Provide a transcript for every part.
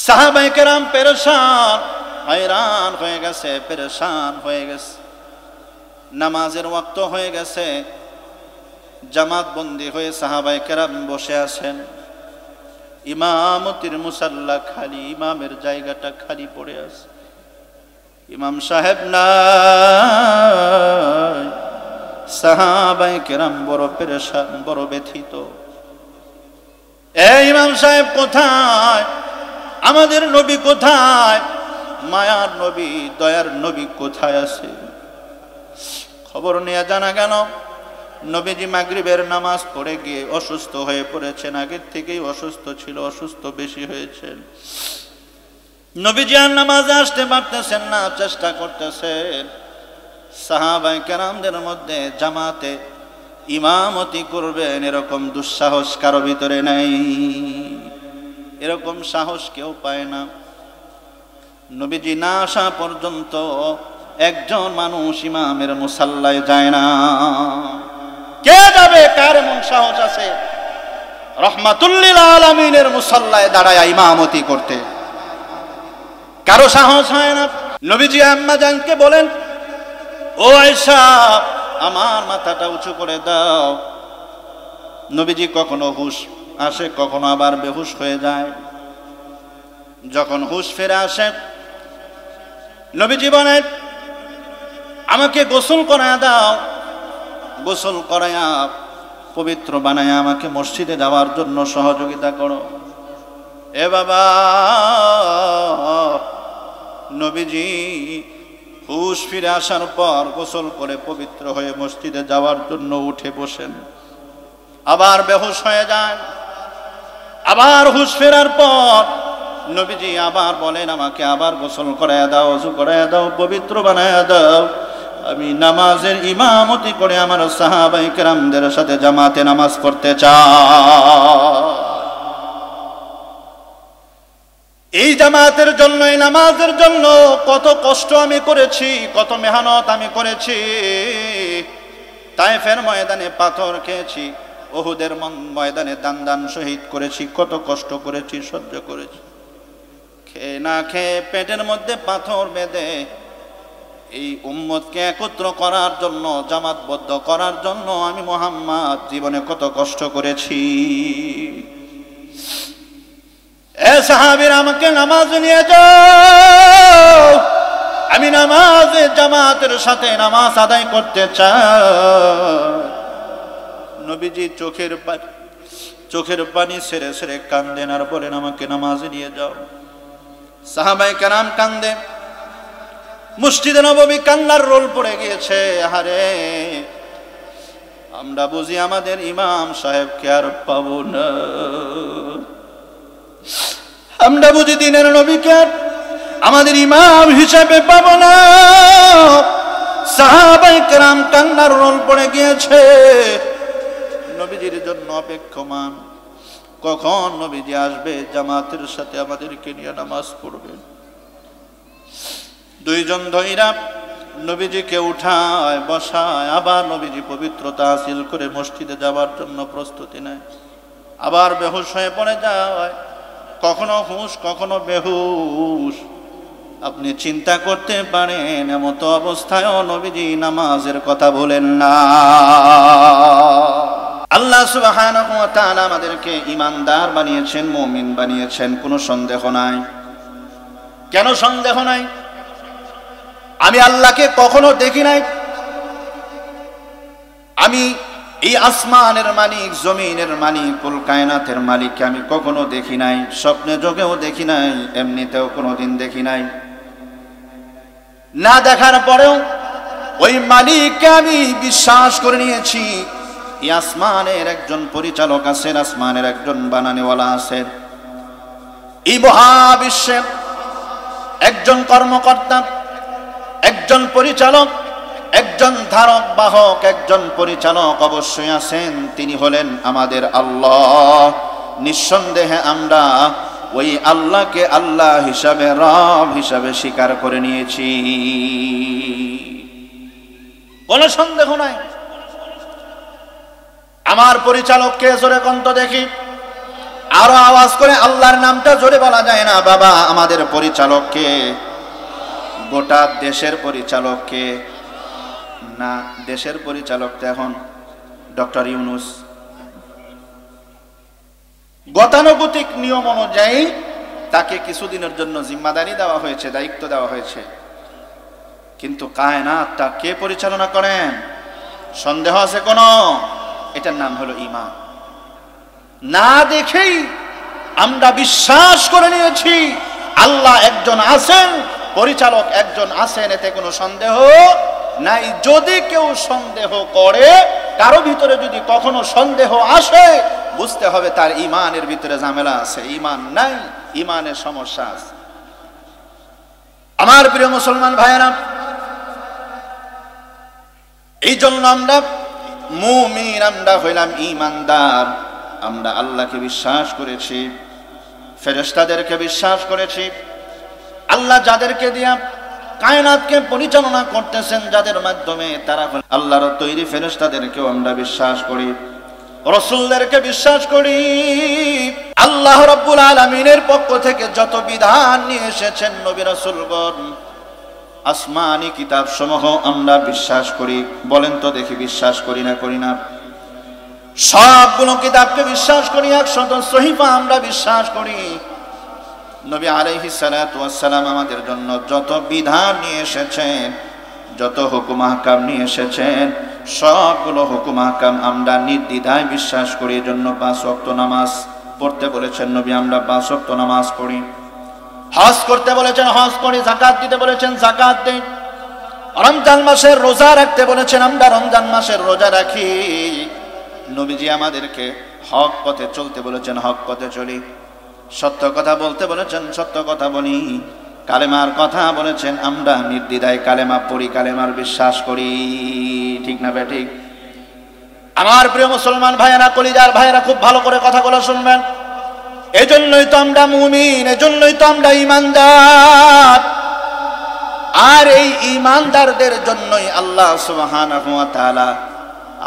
সাহাবায়ে কেরাম পেরেশান, হয়রান হয়ে গেছে, পেরেশান হয়ে গেছে। নামাজের ওয়াক্ত হয়ে গেছে, জামাত বন্দি হয়ে সাহাবায়ে কেরাম বসে আছেন। ইমামতির মুসাল্লা খালি, ইমামের জায়গাটা খালি পড়ে আছে। ইমাম সাহেব নাই। সাহাবায়ে কেরাম বড় পেরেশান, বড় ব্যথিত। এই ইমাম সাহেব কোথায়? আমাদের নবী কোথায়? মায়ার নবী, দয়ার নবী কোথায় আছে? খবর নিয়ে জানা গেল নবীজি মাগরিবের নামাজ পড়ে গিয়ে অসুস্থ হয়ে পড়েছেন। আগের থেকেই অসুস্থ ছিল, অসুস্থ বেশি হয়েছেন। নবীজি আর নামাজে আসতে পারতেছেন না, চেষ্টা করতেছেন। সাহাবায়ে কেরামদের মধ্যে জামাতে ইমামতি করবেন এরকম দুঃসাহস কারো ভিতরে নাই, এরকম সাহস কেউ পায় না। নবীজি না আসা পর্যন্ত একজন মানুষ ইমামের মুসাল্লায় যায় না। কে যাবে? কার এমন সাহস আছে রাহমাতুল লিল আলামিনের মুসাল্লায় দাঁড়ায় ইমামতি করতে? কারো সাহস হয় না। নবীজি আম্মা জানকে বলেন, ও আয়েশা, আমার মাথাটা উঁচু করে দাও। নবীজি কখনো হুঁশ আসে, কখনো আবার বেহুশ হয়ে যায়। যখন হুঁশ ফিরে আসে, নবীজি বলেন, আমাকে গোসল করায়া দাও। গোসল করায়া পবিত্র বানায়া আমাকে মসজিদে যাওয়ার জন্য সহযোগিতা করো। এ বাবা, নবীজি হুঁশ ফিরে আসার পর গোসল করে পবিত্র হয়ে মসজিদে যাওয়ার জন্য উঠে বসেন, আবার বেহুশ হয়ে যান। আবার হুঁশ ফেরার পর নবীজি আবার বলেন, আমাকে আবার গোসল করায়া দাও, ওযু করায়া দাও, পবিত্র বানায়া দাও। আমি নামাজের ইমামতি করে আমার সাহাবায়ে কেরামদের সাথে জামাতে নামাজ পড়তে চাই। এই জামাতের জন্য, এই নামাজের জন্য কত কষ্ট আমি করেছি, কত মেহনত আমি করেছি। তায়েফের ময়দানে পাথর খেয়েছি, উহুদের ময়দানে দান দান শহীদ করেছি, কত কষ্ট করেছি, সহ্য করেছি। খেয়ে না খেয়ে পেটের মধ্যে পাথর বেঁধে এই উম্মতকে একত্র করার জন্য, জামাতবদ্ধ করার জন্য আমি মুহাম্মদ জীবনে কত কষ্ট করেছি। এ সাহাবীরা, আমাকে নামাজ নিয়ে যাও, আমি নামাজে জামাতের সাথে নামাজ আদায় করতে চাই। নবীজি চোখের পানি ছেড়ে ছেড়ে কান্দেন আর বলেন, আমাকে নামাজে নিয়ে যাও। সাহাবায়ে কেরাম কান্দে, মসজিদে নববী কান্নার রোল পড়ে গিয়েছে। আরে আমরা বুঝি আমাদের ইমাম সাহেবকে আর পাবো না, আমরা বুঝি দিনের নবীকে আমাদের ইমাম হিসেবে পাবো না। সাহাবায়ে কেরাম কান্নার রোল পড়ে গিয়েছে, নবীজির জন্য অপেক্ষমান, কখন নবীজি আসবে, জামাতের সাথে আমাদেরকে নিয়ে নামাজ পড়বে। দুইজন ধইরা নবীজিকে উঠায় বসায়, আবার নবীজি পবিত্রতা হাসিল করে মসজিদে যাওয়ার জন্য প্রস্তুতি নেয়। আবার বেহুশ হয়ে পড়ে যায়, কখনো হুঁশ কখনো বেহুশ। আপনি চিন্তা করতে পারেন এমতো অবস্থায়ও নবীজি নামাজের কথা বলেন না। আল্লাহ সুবহানাহু ওয়া তাআলা আমাদেরকে ঈমানদার বানিয়েছেন, মুমিন বানিয়েছেন, কোনো সন্দেহ নাই। কেন সন্দেহ নাই? আমি আল্লাহকে কখনো দেখি নাই। আমি এই আসমানের মালিক, জমিনের মালিক, কুল কায়নাতের মালিককে আমি কখনো দেখি নাই, স্বপ্নে যোগেও দেখি নাই, এমনিতেও কোনোদিন দেখি নাই। না দেখার পরেও ওই মালিককে আমি বিশ্বাস করে নিয়েছি। এই আসমানের একজন পরিচালক আছেন, আসমানের একজন বানানেওয়ালা আছেন, এই মহাবিশ্বের একজন কর্মকর্তা, একজন পরিচালক, একজন ধারক বাহক, একজন পরিচালক অবশ্যই আছেন। তিনি হলেন আমাদের আল্লাহ। নিঃসন্দেহে আমরা ওই আল্লাহকে আল্লাহ হিসাবে, রব হিসাবে স্বীকার করে নিয়েছি, কোনো সন্দেহ নাই। আমার পরিচালককে জোরে কন্ত দেখি, আরো আওয়াজ করে আল্লাহর নামটা জোরে বলা যায় না? বাবা, আমাদের পরিচালককে, গোটা দেশের পরিচালককে না, দেশের পরিচালক তো এখন ডক্টর ইউনূস। গতানুগতিক নিয়ম অনুযায়ী তাকে কিছুদিনের জন্য জিম্মাদারি দেওয়া হয়েছে, দায়িত্ব দেওয়া হয়েছে, কিন্তু কায়নাতটা কে পরিচালনা করেন? সন্দেহ আছে কোন? এটার নাম হলো ঈমান। না দেখেই আমরা বিশ্বাস করে নিয়েছি আল্লাহ একজন আছেন, পরিচালক একজন আছেন, এতে কোনো সন্দেহ নাই। যদি কেউ সন্দেহ করে, কারো ভিতরে যদি কখনো সন্দেহ আসে, বুঝতে হবে তার ঈমানের ভিতরে ঝামেলা আছে, ঈমান নাই, ঈমানের সমস্যা আছে। আমার প্রিয় মুসলমান ভাইয়েরা, এই জন্য আমরা মুমিন, আমরা হইলাম ঈমানদার। আমরা আল্লাহকে বিশ্বাস করেছি, ফেরেশতাদেরকে বিশ্বাস করেছি। আল্লাহ যাদেরকে দিয়া কায়নাতকে পরিচালনা করতেছেন, যাদের মাধ্যমে তারা আল্লাহর তৈরি ফেরেশতাদেরকেও আমরা বিশ্বাস করি, রাসূলদেরকে বিশ্বাস করি। আল্লাহ রাব্বুল আলামিনের পক্ষ থেকে যত বিধান নিয়ে এসেছেন নবী রাসূলগণ, আসমানি কিতাব সমূহ আমরা বিশ্বাস করি। বলেন তো দেখি, বিশ্বাস করি না করি না? সবগুলো কিতাবকে বিশ্বাস করি, 100 সহিফা আমরা বিশ্বাস করি। নবী আলাইহিস সালাতু ওয়াস সালাম আমাদের জন্য যত বিধান নিয়ে এসেছেন, যত হুকুম আহকাম নিয়ে এসেছেন, সবগুলো হুকুম আহকাম আমরা নির্দ্বিধায় বিশ্বাস করি। এর জন্য 5 ওয়াক্ত নামাজ পড়তে বলেছেন নবী, আমরা 5 ওয়াক্ত নামাজ পড়ি। হজ করতে বলেছেন, হজ করি। যাকাত দিতে বলেছেন, যাকাত দেই। রমজান মাসের রোজা রাখতে বলেছেন, আমরা রমজান মাসের রোজা রাখি। নবীজি আমাদেরকে হক পথে চলতে বলেছেন, হক পথে চলি। সত্য কথা বলতে বলেছেন, সত্য কথা বলি। কালেমার কথা বলেছেন, আমরা নির্দ্বিধায় কালেমা পড়ি, কালেমার বিশ্বাস করি। ঠিক না বেঠিক? আমার প্রিয় মুসলমান ভাইয়েরা, কলিজার ভাইয়েরা, খুব ভালো করে কথাগুলো শুনবেন। এজন্যই তো আমরা মুমিন, এজন্যই তো আমরা ঈমানদার। আর এই ঈমানদারদের জন্যই আল্লাহ সুবহানাহু ওয়া তাআলা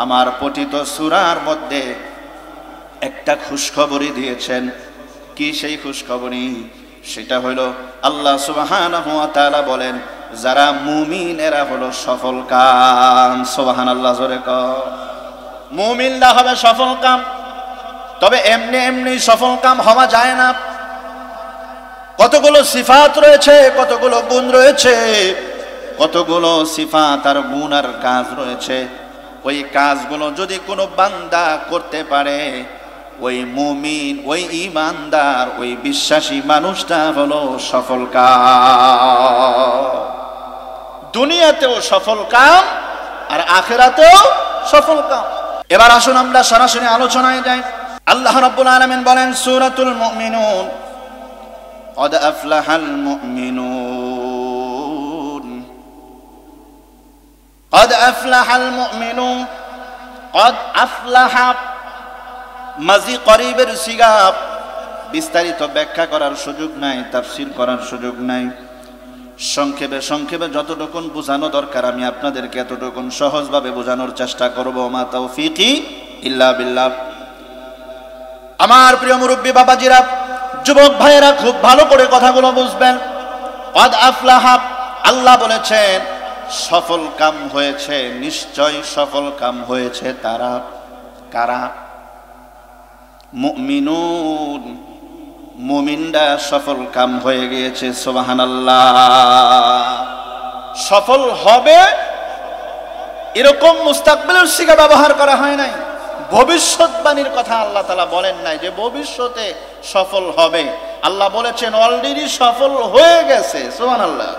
আমার পঠিত সূরার মধ্যে একটা খুশখবরি দিয়েছেন। কি সেই খুশখবরি? সেটা হলো আল্লাহ সুবহানাহু ওয়া তাআলা বলেন, যারা মুমিন এরা হলো সফল কাম। সুবহানাল্লাহ, জোরে কও। মুমিনরা হবে সফল কাম। তবে এমনি এমনি সফল কাম হওয়া যায় না। কতগুলো সিফাত রয়েছে, কতগুলো গুণ রয়েছে, কতগুলো সিফাত আর গুণ আর কাজ রয়েছে। ওই কাজগুলো যদি কোনো বান্দা করতে পারে, ওই মুমিন, ওই ঈমানদার, ওই বিশ্বাসী মানুষটা হলো সফল কাম। দুনিয়াতেও সফল কাম আর আখিরাতেও সফল কাম। এবার আসুন আমরা সরাসরি আলোচনায় যাই। আল্লাহ রাব্বুল আলামিন বলেন সূরাতুল মুমিনুন, قد أفلح المؤمنون قد أفلح المؤمنون قد أفلح মাজি করিবের সিগা, বিস্তারিত ব্যাখ্যা করার সুযোগ নাই, তাফসীর করার সুযোগ নাই। সংক্ষেপে সংক্ষেপে যতটুকুন বোঝানো দরকার আমি আপনাদেরকে এতটুকুন সহজভাবে বোঝানোর চেষ্টা করব। মা তাওফীকি ইল্লা বিল্লাহ। আমার প্রিয় মুরব্বী বাবাজিরা, যুবক ভাইয়েরা, খুব ভালো করে কথাগুলো বুঝবেন। কদ আফলাহা, আল্লাহ বলেছেন সফল কাম হয়েছে, নিশ্চয় সফল কাম হয়েছে তারা। কারা? মুমিনুন, মুমিনরা সফল কাম হয়ে গিয়েছে। সুবহানাল্লাহ। সফল হবে এরকম মুস্তাকবিলের সিগা ব্যবহার করা হয় নাই। ভবিষ্যৎবাণীর কথা আল্লাহ তাআলা বলেন নাই যে ভবিষ্যতে সফল হবে। আল্লাহ বলেছেন অলরেডি সফল হয়ে গেছে। সুবহানাল্লাহ,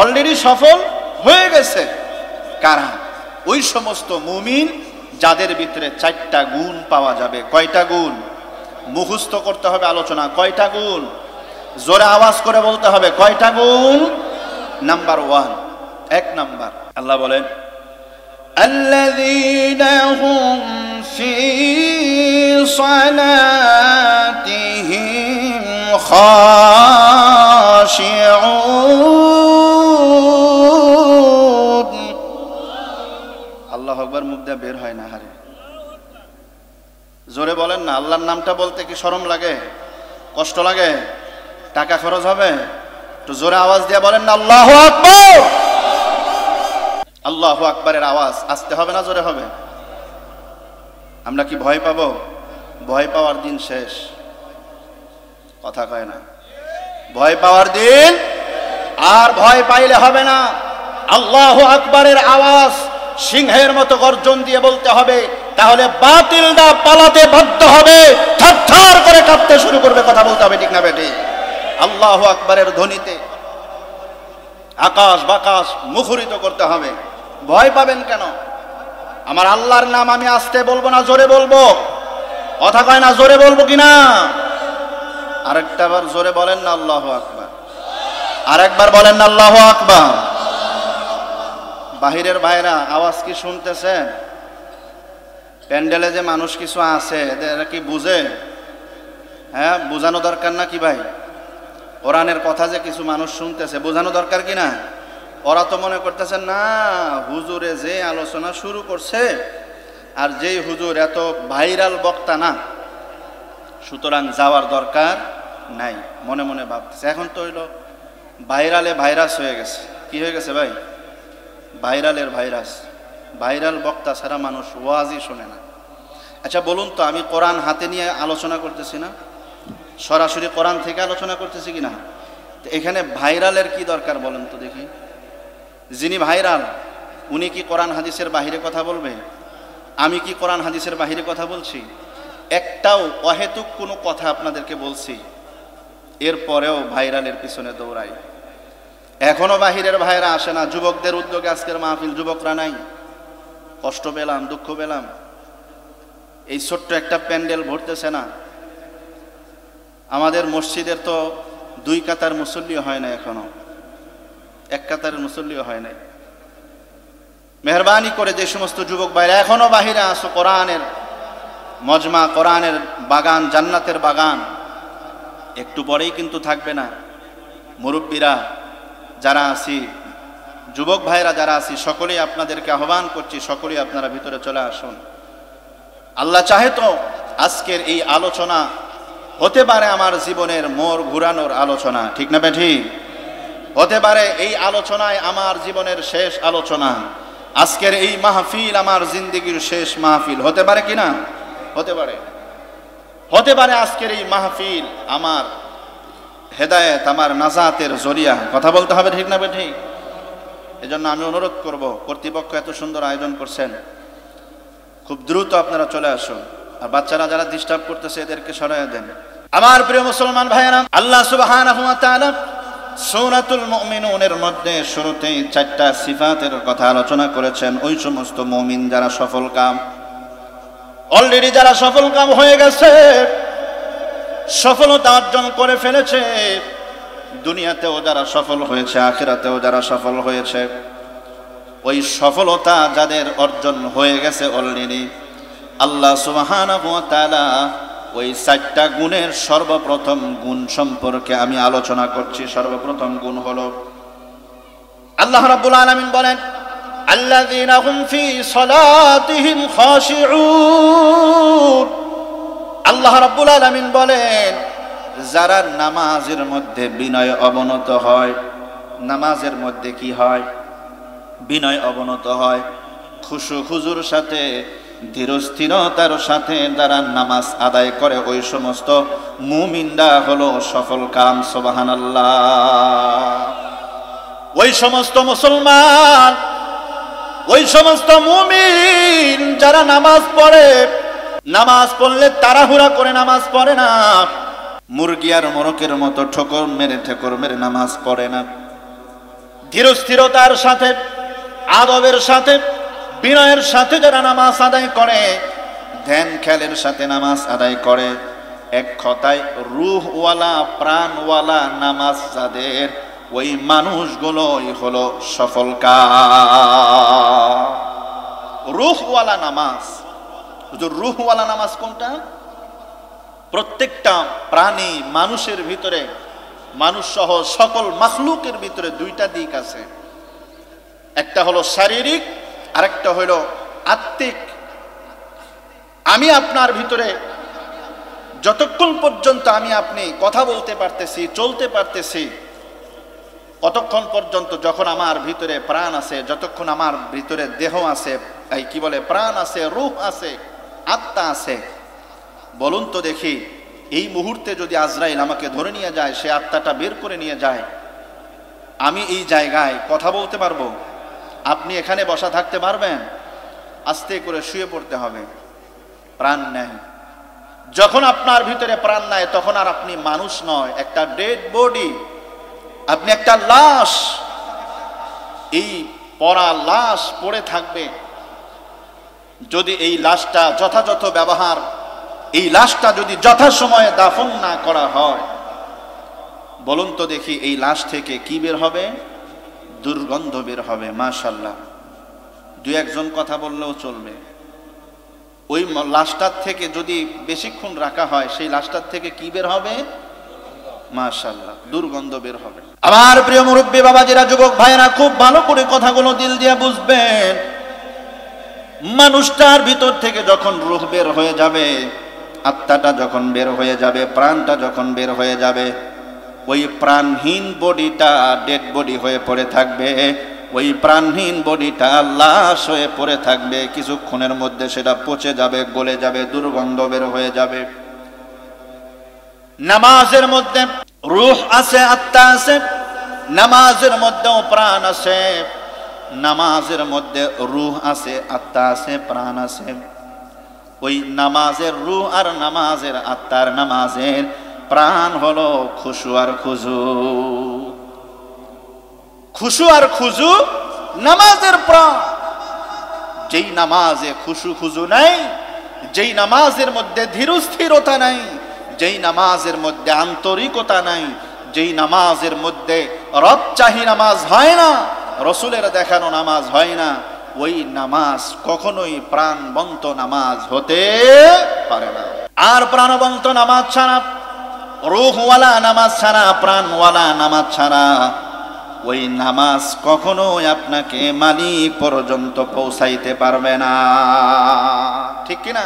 অলরেডি সফল হয়ে গেছে। কারা? ওই সমস্ত মুমিন যাদের ভিতরে 4টা গুণ পাওয়া যাবে। কয়টা গুণ? মুখস্থ করতে হবে আলোচনা। কয়টা গুণ? জোরে আওয়াজ করে বলতে হবে। কয়টা গুণ? নাম্বার 1, 1 নাম্বার, আল্লাহ বলেন الذين هم في صلاتهم خاشعون। আল্লাহু আকবার, মুখ দিয়ে বের হয় না। হারে জোরে বলেন না, আল্লাহর নামটা বলতে কি শরম লাগে, কষ্ট লাগে, টাকা খরচ হবে? একটু জোরে আওয়াজ দিয়ে বলেন না আল্লাহু আকবার। আল্লাহু আকবারের আওয়াজ আসতে হবে না জোরে হবে? আমরা কি ভয় পাবো? ভয় পাওয়ার দিন শেষ। কথা কয় না, ভয় পাওয়ার দিন আর ভয় পাইলে হবে না। আল্লাহু আকবারের আওয়াজ সিংহের মতো গর্জন দিয়ে বলতে হবে, তাহলে বাতিলটা পালাতে বাধ্য হবে, থরথর করে কাঁপতে শুরু করবে। কথা বলতে হবে, ঠিক না বেটি? আল্লাহু আকবারের ধ্বনিতে আকাশ বাকাশ মুখরিত করতে হবে। ভয় পাবেন কেন? আমার আল্লাহর নাম আমি আস্তে বলবো না জোরে বলবো? কথা কয় না, জোরে বলবো কিনা? আরেকটা বার জোরে বলেন না আল্লাহু আকবার। আরেকবার বলেন না আল্লাহু আকবার। বাহিরের ভাইরা আওয়াজ কি শুনতেছেন? প্যান্ডেলে যে মানুষ কিছু আছে এরা কি বুঝে? হ্যাঁ, বোঝানো দরকার না কি ভাই? কোরআনের কথা যে কিছু মানুষ শুনতেছে, বোঝানো দরকার কি না? ওরা তো মনে করতেছে না হুজুরে যে আলোচনা শুরু করছে আর যেই হুজুর এত ভাইরাল বক্তা না, সুতরাং যাওয়ার দরকার নাই, মনে মনে ভাবতেছে। এখন তো হইল ভাইরালে ভাইরাস হয়ে গেছে। কি হয়ে গেছে ভাই? ভাইরালের ভাইরাস। ভাইরাল বক্তা ছাড়া মানুষ ওয়াজই শোনে না। আচ্ছা বলুন তো, আমি কোরআন হাতে নিয়ে আলোচনা করতেছি না, সরাসরি কোরআন থেকে আলোচনা করতেছি কিনা? তো এখানে ভাইরালের কি দরকার বলেন তো দেখি? যিনি ভাইরাল উনি কি কোরআন হাদিসের বাহিরে কথা বলবে? আমি কি কোরআন হাদিসের বাহিরে কথা বলছি? একটাও অহেতুক কোনো কথা আপনাদেরকে বলছি, এরপরেও ভাইরালের পিছনে দৌড়াই। এখনো বাহিরের ভাইরা আসে না। যুবকদের উদ্যোগে আজকের মাহফিল, যুবকরা নাই। কষ্ট পেলাম, দুঃখ পেলাম। এই ছোট্ট একটা প্যান্ডেল ভরতেছে না। আমাদের মসজিদের তো 2 কাতার মুসল্লিও হয় না, এখনো 1 কাতারের মুসল্লিও হয় নাই। মেহরবানি করে যে সমস্ত যুবক ভাইরা এখনো বাহিরে আসো, কোরআনের মজমা, কোরআনের বাগান, জান্নাতের বাগান একটু পরেই কিন্তু থাকবে না। মুরব্বীরা যারা আছি, যুবক ভাইরা যারা আছি, সকলেই আপনাদেরকে আহ্বান করছি, সকলেই আপনারা ভিতরে চলে আসুন। আল্লাহ চাহে তো আজকের এই আলোচনা হতে পারে আমার জীবনের মোড় ঘুরানোর আলোচনা, ঠিক না বেঠি? হতে পারে এই আলোচনায় আমার জীবনের শেষ আলোচনা। আজকের এই মাহফিল আমার জিন্দেগির শেষ মাহফিল হতে পারে কিনা? হতে পারে। হতে পারে আজকের এই মাহফিল আমার হেদায়েত, আমার নাজাতের জরিয়া। কথা বলতে হবে, ঠিক না বেঠি? এজন্য আমি অনুরোধ করব, কর্তৃপক্ষ এত সুন্দর আয়োজন করছেন, খুব দ্রুত আপনারা চলে আসুন। আর বাচ্চারা যারা ডিস্টার্ব করতেছে এদেরকে সরাইয়া দেন। আমার প্রিয় মুসলমান ভাইয়েরা, আল্লাহ সুবহানাহু ওয়া তাআলা সূরাতুল মুমিনুনের মধ্যে শুরুতেই 4টা সিফাতের কথা আলোচনা করেছেন। ওই সমস্ত মুমিন যারা সফল কাম, অলরেডি যারা সফল কাম হয়ে গেছে, সফলতা অর্জন করে ফেলেছে, দুনিয়াতেও যারা সফল হয়েছে, আখিরাতেও যারা সফল হয়েছে, ওই সফলতা যাদের অর্জন হয়ে গেছে অলরেডি, আল্লাহ সুবহানাহু ওয়া তাআলা ওই 4টা গুণের সর্বপ্রথম গুণ সম্পর্কে আমি আলোচনা করছি। সর্বপ্রথম গুণ হলো, আল্লাহ রাব্বুল আলামিন বলেন, আল্লাযীনা হুম ফি সালাতিহিম খাশিউন। আল্লাহ রাব্বুল আলামিন বলেন, যারা নামাজের মধ্যে বিনয় অবনত হয়। নামাজের মধ্যে কি হয়? বিনয় অবনত হয়। খুশু খুজুর সাথে, ধীরস্থিরতার সাথে যারা নামাজ আদায় করে, ওই সমস্ত মুমিনরা হলো সফল কাম। সুবহানাল্লাহ। ওই সমস্ত মুসলমান, ওই সমস্ত মুমিন যারা নামাজ পড়ে, নামাজ পড়লে তাড়াহুড়া করে নামাজ পড়ে না, মুরগি আর মোরকের মতো ঠোকর মেরে নামাজ পড়ে না, ধীরস্থিরতার সাথে, আদবের সাথে, বিনয়ের সাথে যারা নামাজ আদায় করে, ধ্যান খেয়ালের সাথে নামাজ আদায় করে, এক কথায় রূহওয়ালা, প্রাণওয়ালা নামাজ যাদের, ওই মানুষগুলোই হলো সফল কাম। রূহওয়ালা নামাজ। রূহওয়ালা নামাজ কোনটা? প্রত্যেকটা প্রাণী, মানুষের ভিতরে, মানুষ সহ সকল মাখলুকের ভিতরে 2টা দিক আছে। একটা হলো শারীরিক, আরেকটা হলো আত্মিক। আমি আপনার ভিতরে যতক্ষণ পর্যন্ত আমি আপনি কথা বলতে পারতেছি, চলতে পারতেছি, কতক্ষণ পর্যন্ত যখন আমার ভিতরে প্রাণ আছে, যতক্ষণ আমার ভিতরে দেহ আছে, এই কি বলে প্রাণ আছে, রূহ আছে, আত্মা আছে, বলুন তো দেখি এই মুহূর্তে যদি আজরাইল আমাকে ধরে নিয়ে যায়, সে আত্মাটা বের করে নিয়ে যায়, আমি এই জায়গায় কথা বলতে পারবো? আপনি এখানে বসা থাকতে পারবেন? আস্তে করে শুয়ে পড়তে হবে। প্রাণ নেই। যখন আপনার ভিতরে প্রাণ নাই তখন আর আপনি মানুষ নয়, একটা ডেড বডি, আপনি একটা লাশ। এই পড়া লাশ পড়ে থাকবে। যদি এই লাশটা যথাযথ ব্যবহার, এই লাশটা যদি যথাসময়ে দাফন না করা হয়, বলুন তো দেখি এই লাশ থেকে কি বের হবে? দুর্গন্ধ বের হবে। মাশাআল্লাহ, দু একজন কথা বললেও চলবে। ওই লাশটার থেকে যদি বেশিক্ষণ রাখা হয়, সেই লাশটার থেকে কি বের হবে? মাশাআল্লাহ, দুর্গন্ধ বের হবে। আমার প্রিয় মুরব্বী বাবাজিরা, যুবক ভাইয়েরা, খুব ভালো করে কথাগুলো দিল দিয়ে বুঝবেন। মানুষটার ভিতর থেকে যখন রূহ বের হয়ে যাবে, আত্মাটা যখন বের হয়ে যাবে, প্রাণটা যখন বের হয়ে যাবে, ওই প্রাণহীন বডিটা ডেড বডি হয়ে পড়ে থাকবে। ওই প্রাণহীন বডিটা লাশ হয়ে পড়ে থাকবে। কিছুক্ষণের মধ্যে সেটা পচে যাবে, গলে যাবে, দুর্গন্ধ বের হয়ে যাবে। নামাজের মধ্যে রূহ আছে, আত্মা আছে। নামাজের মধ্যেও প্রাণ আছে। নামাজের মধ্যে রূহ আছে, আত্মা আছে, প্রাণ আছে। ওই নামাজের রূহ আর নামাজের আত্মার, নামাজের প্রাণ হলো খুশু আর খুজু। খুশু আর খুজু নামাজের প্রাণ। যেই নামাজে খুশু খুজু নাই, যেই নামাজের মধ্যে ধীরস্থিরতা নাই, যেই নামাজের মধ্যে আন্তরিকতা নাই, যেই নামাজের মধ্যে রবচাহি নামাজ হয় না, রসুলের দেখানো নামাজ হয় না, ওই নামাজ কখনোই প্রাণবন্ত নামাজ হতে পারে না। আর প্রাণবন্ত নামাজ ছাড়া, রূহওয়ালা নামাজ ছাড়া, প্রাণওয়ালা নামাজ ছাড়া, ওই নামাজ কখনোই আপনাকে মালিক পর্যন্ত পৌঁছাইতে পারবে না। ঠিক কিনা?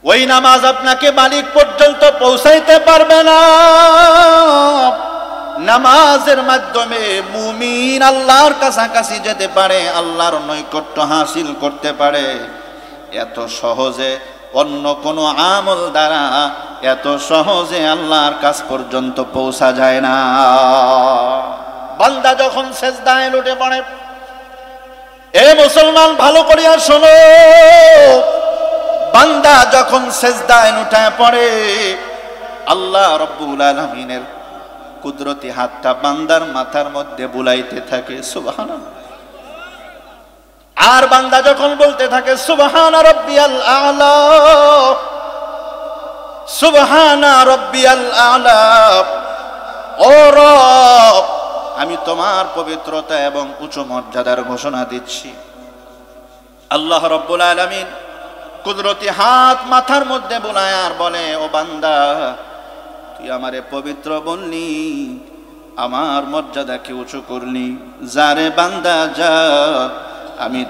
ওই নামাজ আপনাকে মালিক পর্যন্ত পৌঁছাইতে পারবে না। নামাজের মাধ্যমে মুমিন আল্লাহর কাছাকাছি যেতে পারে, আল্লাহর নৈকট্য হাসিল করতে পারে। এত সহজে অন্য কোনো আমল দ্বারা এত সহজে আল্লাহর কাছ পর্যন্ত পৌঁছা যায় না। বান্দা যখন সেজদায় লুটে পড়ে, এ মুসলমান ভালো করিয়া শোনো, বান্দা যখন সেজদায় লুটে পড়ে, আল্লাহ রাব্বুল আলামিনের কুদরতি হাতটা বান্দার মাথার মধ্যে বুলাইতে থাকে। সুবহানাল্লাহ। আর বান্দা যখন বলতে থাকে সুবহানা রাব্বিয়াল আ'লা, সুবহানা রাব্বিয়াল আ'লা, ও রব, আমি তোমার পবিত্রতা এবং উচ্চ মর্যাদার ঘোষণা দিচ্ছি। আল্লাহ রাব্বুল আলামিন কুদরতি হাত মাথার মধ্যে বুলায় আর বলে, ও বান্দা, তুই আমারে পবিত্র বললি, আমার মর্যাদাকে উঁচু করলি, যারে বান্দা যা, আমি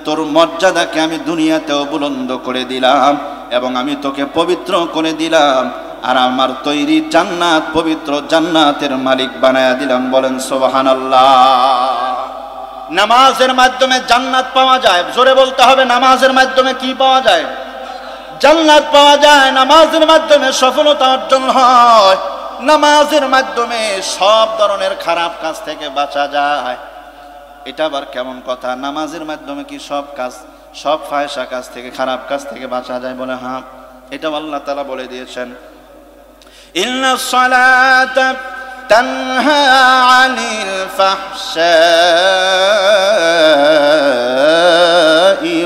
তোর মর্যাদাকে আমি দুনিয়াতেও বুলন্দ করে দিলাম এবং আমি তোকে পবিত্র করে দিলাম, আর আমার তৈরি জান্নাত, পবিত্র জান্নাতের মালিক বানায়া দিলাম। বলেন সুবহানাল্লাহ। নামাজের মাধ্যমে জান্নাত পাওয়া যায়। জোরে বলতে হবে, নামাজের মাধ্যমে কি পাওয়া যায়? জান্নাত পাওয়া যায়। নামাজের মাধ্যমে সফলতা অর্জন হয়। নামাজের মাধ্যমে সব ধরনের খারাপ কাজ থেকে বাঁচা যায়। এটা আবার কেমন কথা? নামাজের মাধ্যমে কি সব কাজ, সব ফায়সা কাজ থেকে, খারাপ কাজ থেকে বাঁচা যায়? বলে হ্যাঁ, এটা আল্লাহ তাআলা বলে দিয়েছেন, ইন্নাস সালাতা তানহা আনিল ফাহশাই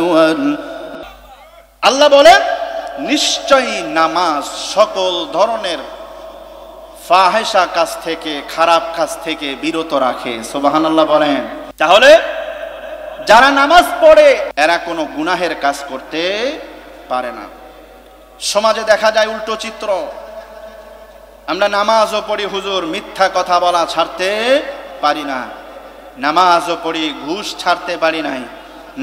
ওয়াল, আল্লাহ বলেন নিশ্চয়ই নামাজ সকল ধরনের ফাহেসা কাজ থেকে, খারাপ কাজ থেকে বিরত রাখে। সুবহানাল্লাহ বলেন। তাহলে যারা নামাজ পড়ে এরা কোনো গুনাহের কাজ করতে পারে না। সমাজে দেখা যায় উল্টো চিত্র। আমরা নামাজও পড়ি হুজুর, মিথ্যা কথা বলা ছাড়তে পারি না। নামাজও পড়ি, ঘুষ ছাড়তে পারি নাই।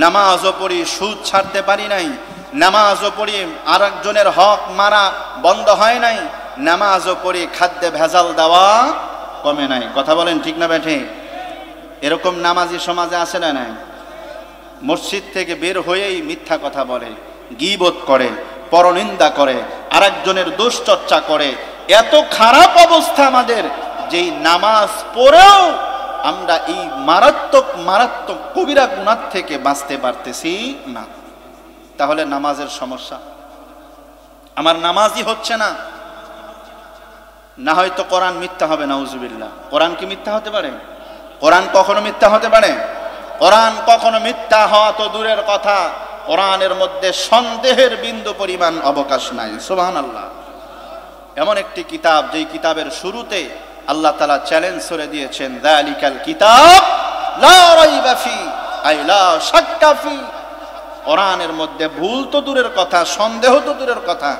নামাজও পড়ি, সুদ ছাড়তে পারি নাই, নামাজও পড়ি, আর একজনের হক মারা বন্ধ হয় নাই, নামাজও পড়ি, খাদ্যে ভেজাল দেওয়া কমে নাই। কথা বলেন ঠিক না বেঠে? এরকম নামাজি সমাজে আছে না নাই? মসজিদ থেকে বের হয়েই মিথ্যা কথা বলে, গীবত করে, পরনিন্দা করে, আর একজনের দুশ্চর্চা করে। এত খারাপ অবস্থা আমাদের, যেই নামাজ পড়েও আমরা এই মারাত্মক মারাত্মক কবিরা গুনাহ থেকে বাঁচতে পারতেছি না। তাহলে নামাজের সমস্যা, আমার নামাজই হচ্ছে না। না হয়তো কোরআন মিথ্যা হবে, নাউজুবিল্লাহ। কোরআন কি মিথ্যা হতে পারে? কোরআন কখনো মিথ্যা হতে পারে? কোরআন কখনো মিথ্যা হওয়া তো দূরের কথা, কোরআনের মধ্যে সন্দেহের বিন্দু পরিমাণ অবকাশ নাই। সুবহানাল্লাহ। এমন একটি কিতাব, যেই কিতাবের শুরুতে আল্লাহ তাআলা চ্যালেঞ্জ করে দিয়েছেন, যালিকাল কিতাব লা রাইবা ফি, আই লা শাক্কা ফি। কোরআনের মধ্যে ভুল তো দূরের কথা, সন্দেহ তো দূরের কথা,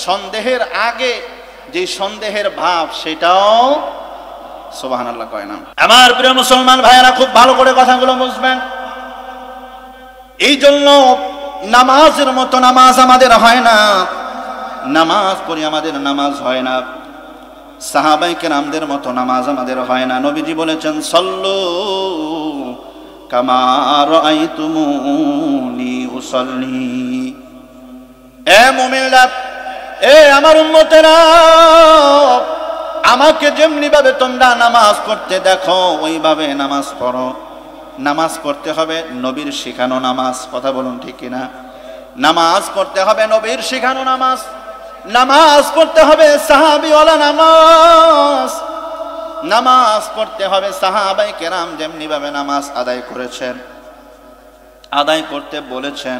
সন্দেহের আগে যে সন্দেহের ভাব, সেটাও সুবহানাল্লাহ কয় না। আমার প্রিয় মুসলমান ভাইয়েরা, খুব ভালো করে কথাগুলো বুঝবেন। এই জন্য নামাজের মতো নামাজ আমাদের হয় না, নামাজ পড়ি আমাদের নামাজ হয় না, সাহাবায়ে কেরামদের মতো নামাজ আমাদের হয় না। নবীজি বলেছেন, সল্লু কামা রাআইতুমুনি উসাল্লি। এ মুমিনরা, এ আমার উম্মতেরা, আমাকে যেমনি ভাবে তোমরা নামাজ পড়তে দেখো, ওইভাবে নামাজ পড়ো। নামাজ পড়তে হবে নবীর শিখানো নামাজ। কথা বলুন ঠিক কিনা? নামাজ পড়তে হবে নবীর শিখানো নামাজ, নামাজ পড়তে হবে সাহাবীওয়ালা নামাজ, নামাজ পড়তে হবে সাহাবায়ে কেরাম যেমনি ভাবে নামাজ আদায় করেছেন, আদায় করতে বলেছেন,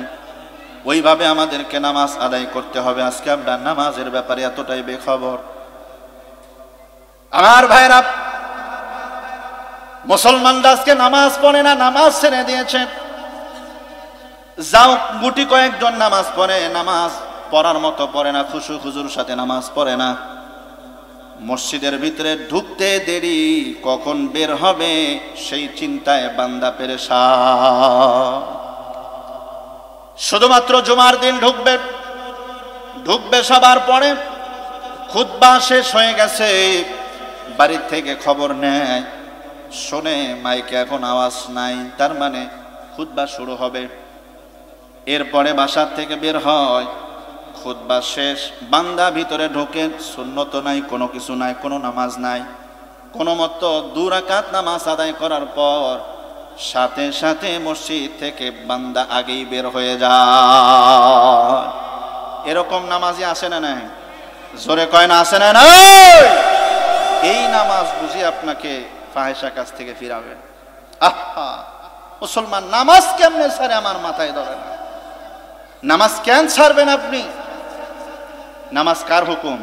ওইভাবে আমাদেরকে নামাজ আদায় করতে হবে। আজকে আমরা নামাজের ব্যাপারে এতটাই বেখবর। আমার ভাইরা, মুসলমানরা আজকে নামাজ পড়ে না, নামাজ ছেড়ে দিয়েছেন। যাও গুটি কয়েকজন নামাজ পড়ে, নামাজ পড়ার মতো পড়ে না, খুশু খুজুর সাথে নামাজ পড়ে না। মসজিদের ভিতরে ঢুকতে দেরি, কখন বের হবে সেই চিন্তায় বান্দা পেরেশান। শুধুমাত্র জুমার দিন ঢুকবে, ঢুকবে সবার পরে, খুতবা শেষ হয়ে গেছে, বাড়ির থেকে খবর নেয়, শোনে মাইকে এখন আওয়াজ নাই, তার মানে খুতবা শুরু হবে। এরপরে বাসার থেকে বের হয়, খুতবা শেষ, বান্দা ভিতরে ঢোকে, সুন্নত নাই, কোনো কিছু নাই, কোনো নামাজ নাই, কোনো মতো 2 রাকাত নামাজ আদায় করার পর সাথে সাথে মসজিদ থেকে বান্দা আগেই বের হয়ে যায়। এরকম নামাজি আসে না নাই? জোরে কয় না আসে না নাই? এই নামাজ বুঝি আপনাকে ফাহিশা কাজ থেকে ফিরাবে। আহা, মুসলমান নামাজ কেমনে ছাড়ে আমার মাথায় ধরে না। নামাজ কেন ছাড়বেন আপনি? নামাজ কার হুকুম?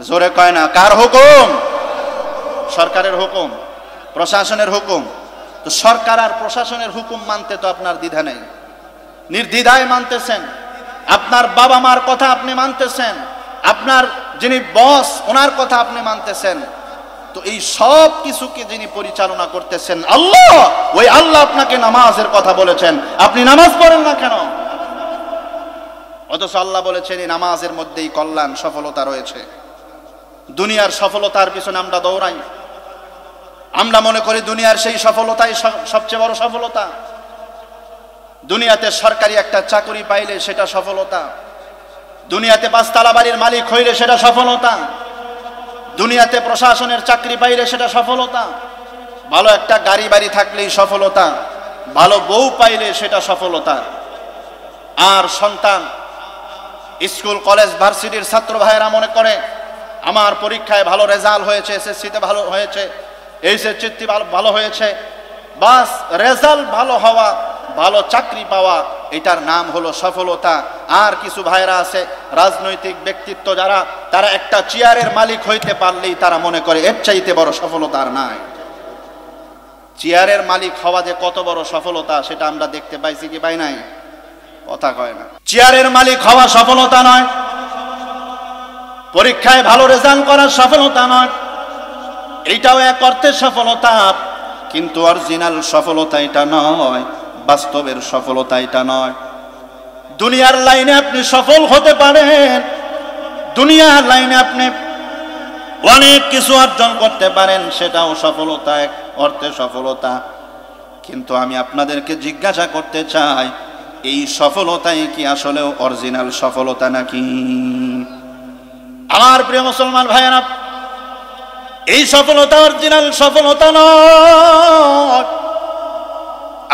জোরে কয় না, কার হুকুম? সরকারের হুকুম, প্রশাসনের হুকুম। তো সরকার আর প্রশাসনের হুকুম মানতে তো আপনার দ্বিধা নেই, নির্দ্বিধায় মানতেছেন। আপনার বাবা মার কথা আপনি মানতেছেন, আপনার যিনি বস ওনার কথা আপনি মানতেছেন। তো এই সব কিছুকে যিনি পরিচালনা করতেছেন আল্লাহ, ওই আল্লাহ আপনাকে নামাজের কথা বলেছেন, আপনি নামাজ পড়েন না কেন? অথচ আল্লাহ বলেছেন এই নামাজের মধ্যেই কল্যাণ, সফলতা রয়েছে। দুনিয়ার সফলতার পিছনে আমরা দৌড়াই, আমরা মনে করি দুনিয়ার সেই সফলতাই সবচেয়ে বড় সফলতা। দুনিয়াতে সরকারি একটা চাকরি পাইলে সেটা সফলতা, দুনিয়াতে 5 তলা বাড়ির মালিক হইলে সেটা সফলতা, দুনিয়াতে প্রশাসনের চাকরি পাইলে সেটা সফলতা, ভালো একটা গাড়ি বাড়ি থাকলেই সফলতা, ভালো বউ পাইলে সেটা সফলতা। আর সন্তান, স্কুল কলেজ ভার্সিটির ছাত্র ভাইয়েরা মনে করে আমার পরীক্ষায় ভালো রেজাল্ট হয়েছে, এসএসসিতে ভালো হয়েছে, এইচএসসিতে ভালো হয়েছে, বাস রেজাল্ট ভালো হওয়া, ভালো চাকরি পাওয়া, এটার নাম হলো সফলতা। আর কিছু ভাইরা আছে রাজনৈতিক ব্যক্তিত্ব যারা, তারা একটা চেয়ারের মালিক হইতে পারলেই তারা মনে করে এর চাইতে বড় সফলতা আর নাই। চেয়ারের মালিক হওয়া যে কত বড় সফলতা সেটা আমরা দেখতে পাইছি কি পাই নাই? কথা কয় না। চেয়ারের মালিক হওয়া সফলতা নয়, পরীক্ষায় ভালো রেজাল্ট করার সফলতা নয়, এইটাও এক অর্থে সফলতা, কিন্তু অরিজিনাল সফলতা এটা নয়। বাস্তবের সফলতা এটা নয়। দুনিয়ার লাইনে আপনি সফল হতে পারেন, দুনিয়ার লাইনে আপনি অনেক কিছু অর্জন করতে পারেন, সেটাও সফলতা, এক অর্থে সফলতা। কিন্তু আমি আপনাদেরকে জিজ্ঞাসা করতে চাই, এই সফলতাই কি আসলেও অরিজিনাল সফলতা নাকি? আমার প্রিয় মুসলমান ভাইয়েরা, এই সফলতা অরিজিনাল সফলতা নয়।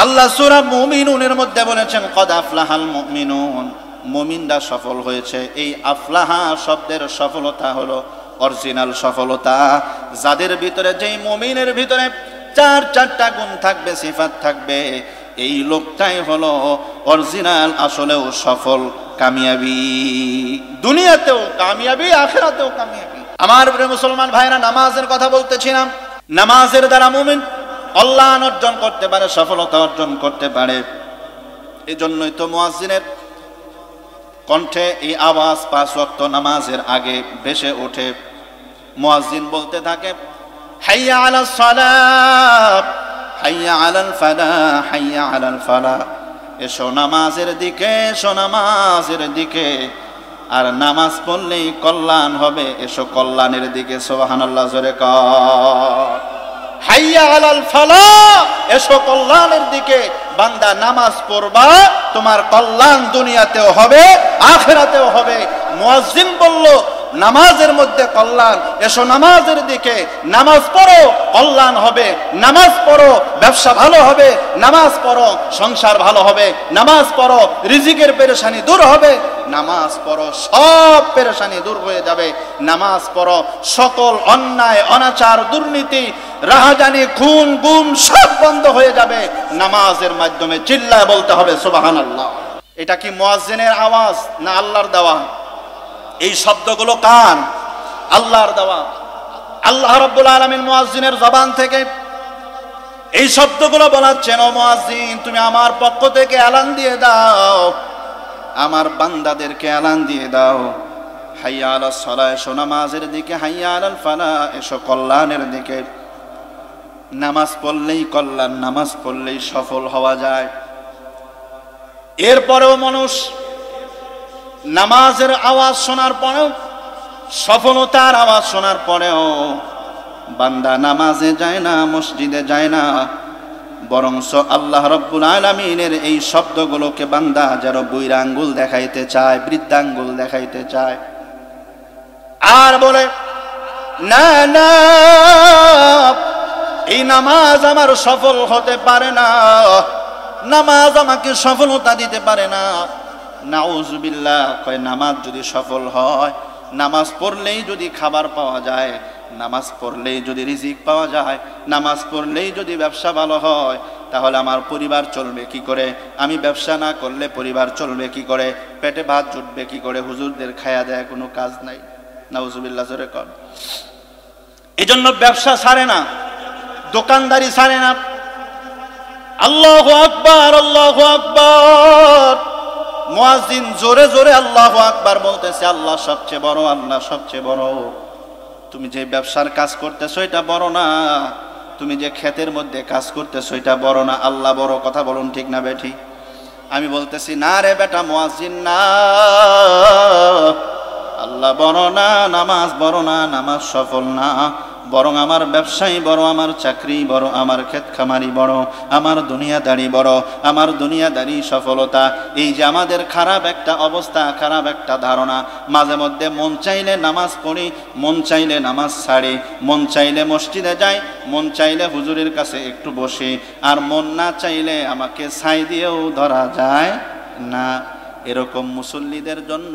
আল্লাহ সূরা মুমিনুনের মধ্যে বলেছেন, কদ আফলাহাল মুমিনুন, মুমিনরা সফল হয়েছে। এই আফলাহা শব্দের সফলতা হলো অরিজিনাল সফলতা। যাদের ভিতরে, যেই মুমিনের ভিতরে চারটা গুণ থাকবে, সিফাত থাকবে, এই লোকটাই হলো অরিজিনাল আসলেও সফল, কামিয়াবি, দুনিয়াতেও কামিয়াবি, আখিরাতেও কামিয়াবি। আমার প্রিয় মুসলমান ভাইরা, নামাজের কথা বলতেছিলাম। নামাজের দ্বারা মুমিন কল্যাণ অর্জন করতে পারে, সফলতা অর্জন করতে পারে। এই জন্যই তো মুয়াজ্জিনের কণ্ঠে এই আওয়াজ 5 ওয়াক্ত নামাজের আগে ভেসে ওঠে। মুয়াজ্জিন বলতে থাকে, হাইয়া আলাস সালাত, হাইয়া আলাল ফালাহ, হাইয়া আলাল ফালাহ। এসো নামাজের দিকে, এসো নামাজের দিকে। আর নামাজ পড়লেই কল্যাণ হবে, এসো কল্যাণের দিকে। সুবহানাল্লাহ, জোরে কর। হাইয়া আলাল ফালাহ, এসো কল্যাণের দিকে। বান্দা নামাজ পড়বা, তোমার কল্যাণ দুনিয়াতেও হবে, আখিরাতেও হবে। মুয়াজ্জিন বলল, নামাজের মধ্যে কল্যাণ, এসো নামাজের দিকে। নামাজ পড়ো, কল্যাণ হবে। নামাজ পড়ো, ব্যবসা ভালো হবে। নামাজ পড়ো, সংসার ভালো হবে। নামাজ পড়ো, রিজিকের পেরেশানি দূর হবে। নামাজ পড়ো, সব পেরেশানি দূর হয়ে যাবে। নামাজ পড়ো, সকল অন্যায়, অনাচার, দুর্নীতি, রাহাজানি, খুন, গুম সব বন্ধ হয়ে যাবে নামাজের মাধ্যমে। চিল্লায় বলতে হবে সুবহানাল্লাহ। এটা কি মুয়াজ্জিনের আওয়াজ না আল্লাহর দেওয়া? এই শব্দগুলো কার? আল্লাহর দেওয়া। আল্লাহ রাব্বুল আলামিন মুয়াজ্জিনের জবান থেকে এই শব্দগুলো বলাচ্ছেন, ও মুয়াজ্জিন, তুমি আমার পক্ষ থেকে এলান দিয়ে দাও, আমার বান্দাদেরকে এলান দিয়ে দাও, হাইয়া আলাস সালাহ, এসো নামাজের দিকে। হাইয়া আলাল ফালাহ, এসো কল্যাণের দিকে। নামাজ পড়লেই কল্যাণ, নামাজ পড়লেই সফল হওয়া যায়। এরপরেও মানুষ নামাজের আওয়াজ শোনার পরেও, সফলতার আওয়াজ শোনার পরেও বান্দা নামাজে যায় না, মসজিদে যায় না, বরংস আল্লাহ রাব্বুল আলামিনের এই শব্দগুলোকে বান্দা যেন বুইরা আঙ্গুল দেখাইতে চায়, বৃদ্ধাঙ্গুল দেখাইতে চায়, আর বলে, না না, এই নামাজ আমার সফল হতে পারে না, নামাজ আমাকে সফলতা দিতে পারে না। নাউজুবিল্লাহ। কয়, নামাজ যদি সফল হয়, নামাজ পড়লেই যদি খাবার পাওয়া যায়, নামাজ পড়লেই যদি রিজিক পাওয়া যায়, নামাজ পড়লেই যদি ব্যবসা ভালো হয়, তাহলে আমার পরিবার চলবে কি করে? আমি ব্যবসা না করলে পরিবার চলবে কি করে? পেটে ভাত জুটবে কি করে? হুজুরদের খায়া দেয় কোনো কাজ নাই। নাউজুবিল্লাহ, জোরে কর। এই জন্য ব্যবসা ছাড়ে না, দোকানদারি ছাড়ে না। আল্লাহু আকবার, আল্লাহু আকবার। মুয়াজ্জিন জোরে জোরে আল্লাহু আকবার বলতেছে। আল্লাহ সবচেয়ে বড়, আল্লাহ সবচেয়ে বড়। তুমি যে ব্যবসার কাজ করতেছো এটা বড় না, তুমি যে ক্ষেতের মধ্যে কাজ করতেছো এটা বড় না, আল্লাহ বড়। কথা বলুন ঠিক না বেঠি? আমি বলতেছি, না রে বেটা মুয়াজ্জিন, না, আল্লাহ বড় না, নামাজ বড় না, নামাজ সফল না, বরং আমার ব্যবসায়ী বড়, আমার চাকরি বড়, আমার ক্ষেত খামারি বড়, আমার দুনিয়াদারি বড়, আমার দুনিয়াদারি সফলতা। এই যে আমাদের খারাপ একটা অবস্থা, খারাপ একটা ধারণা, মাঝে মধ্যে মন চাইলে নামাজ পড়ি, মন চাইলে নামাজ ছাড়ি, মন চাইলে মসজিদে যাই, মন চাইলে হুজুরের কাছে একটু বসি, আর মন না চাইলে আমাকে ছাই দিয়েও ধরা যায় না। এরকম মুসল্লিদের জন্য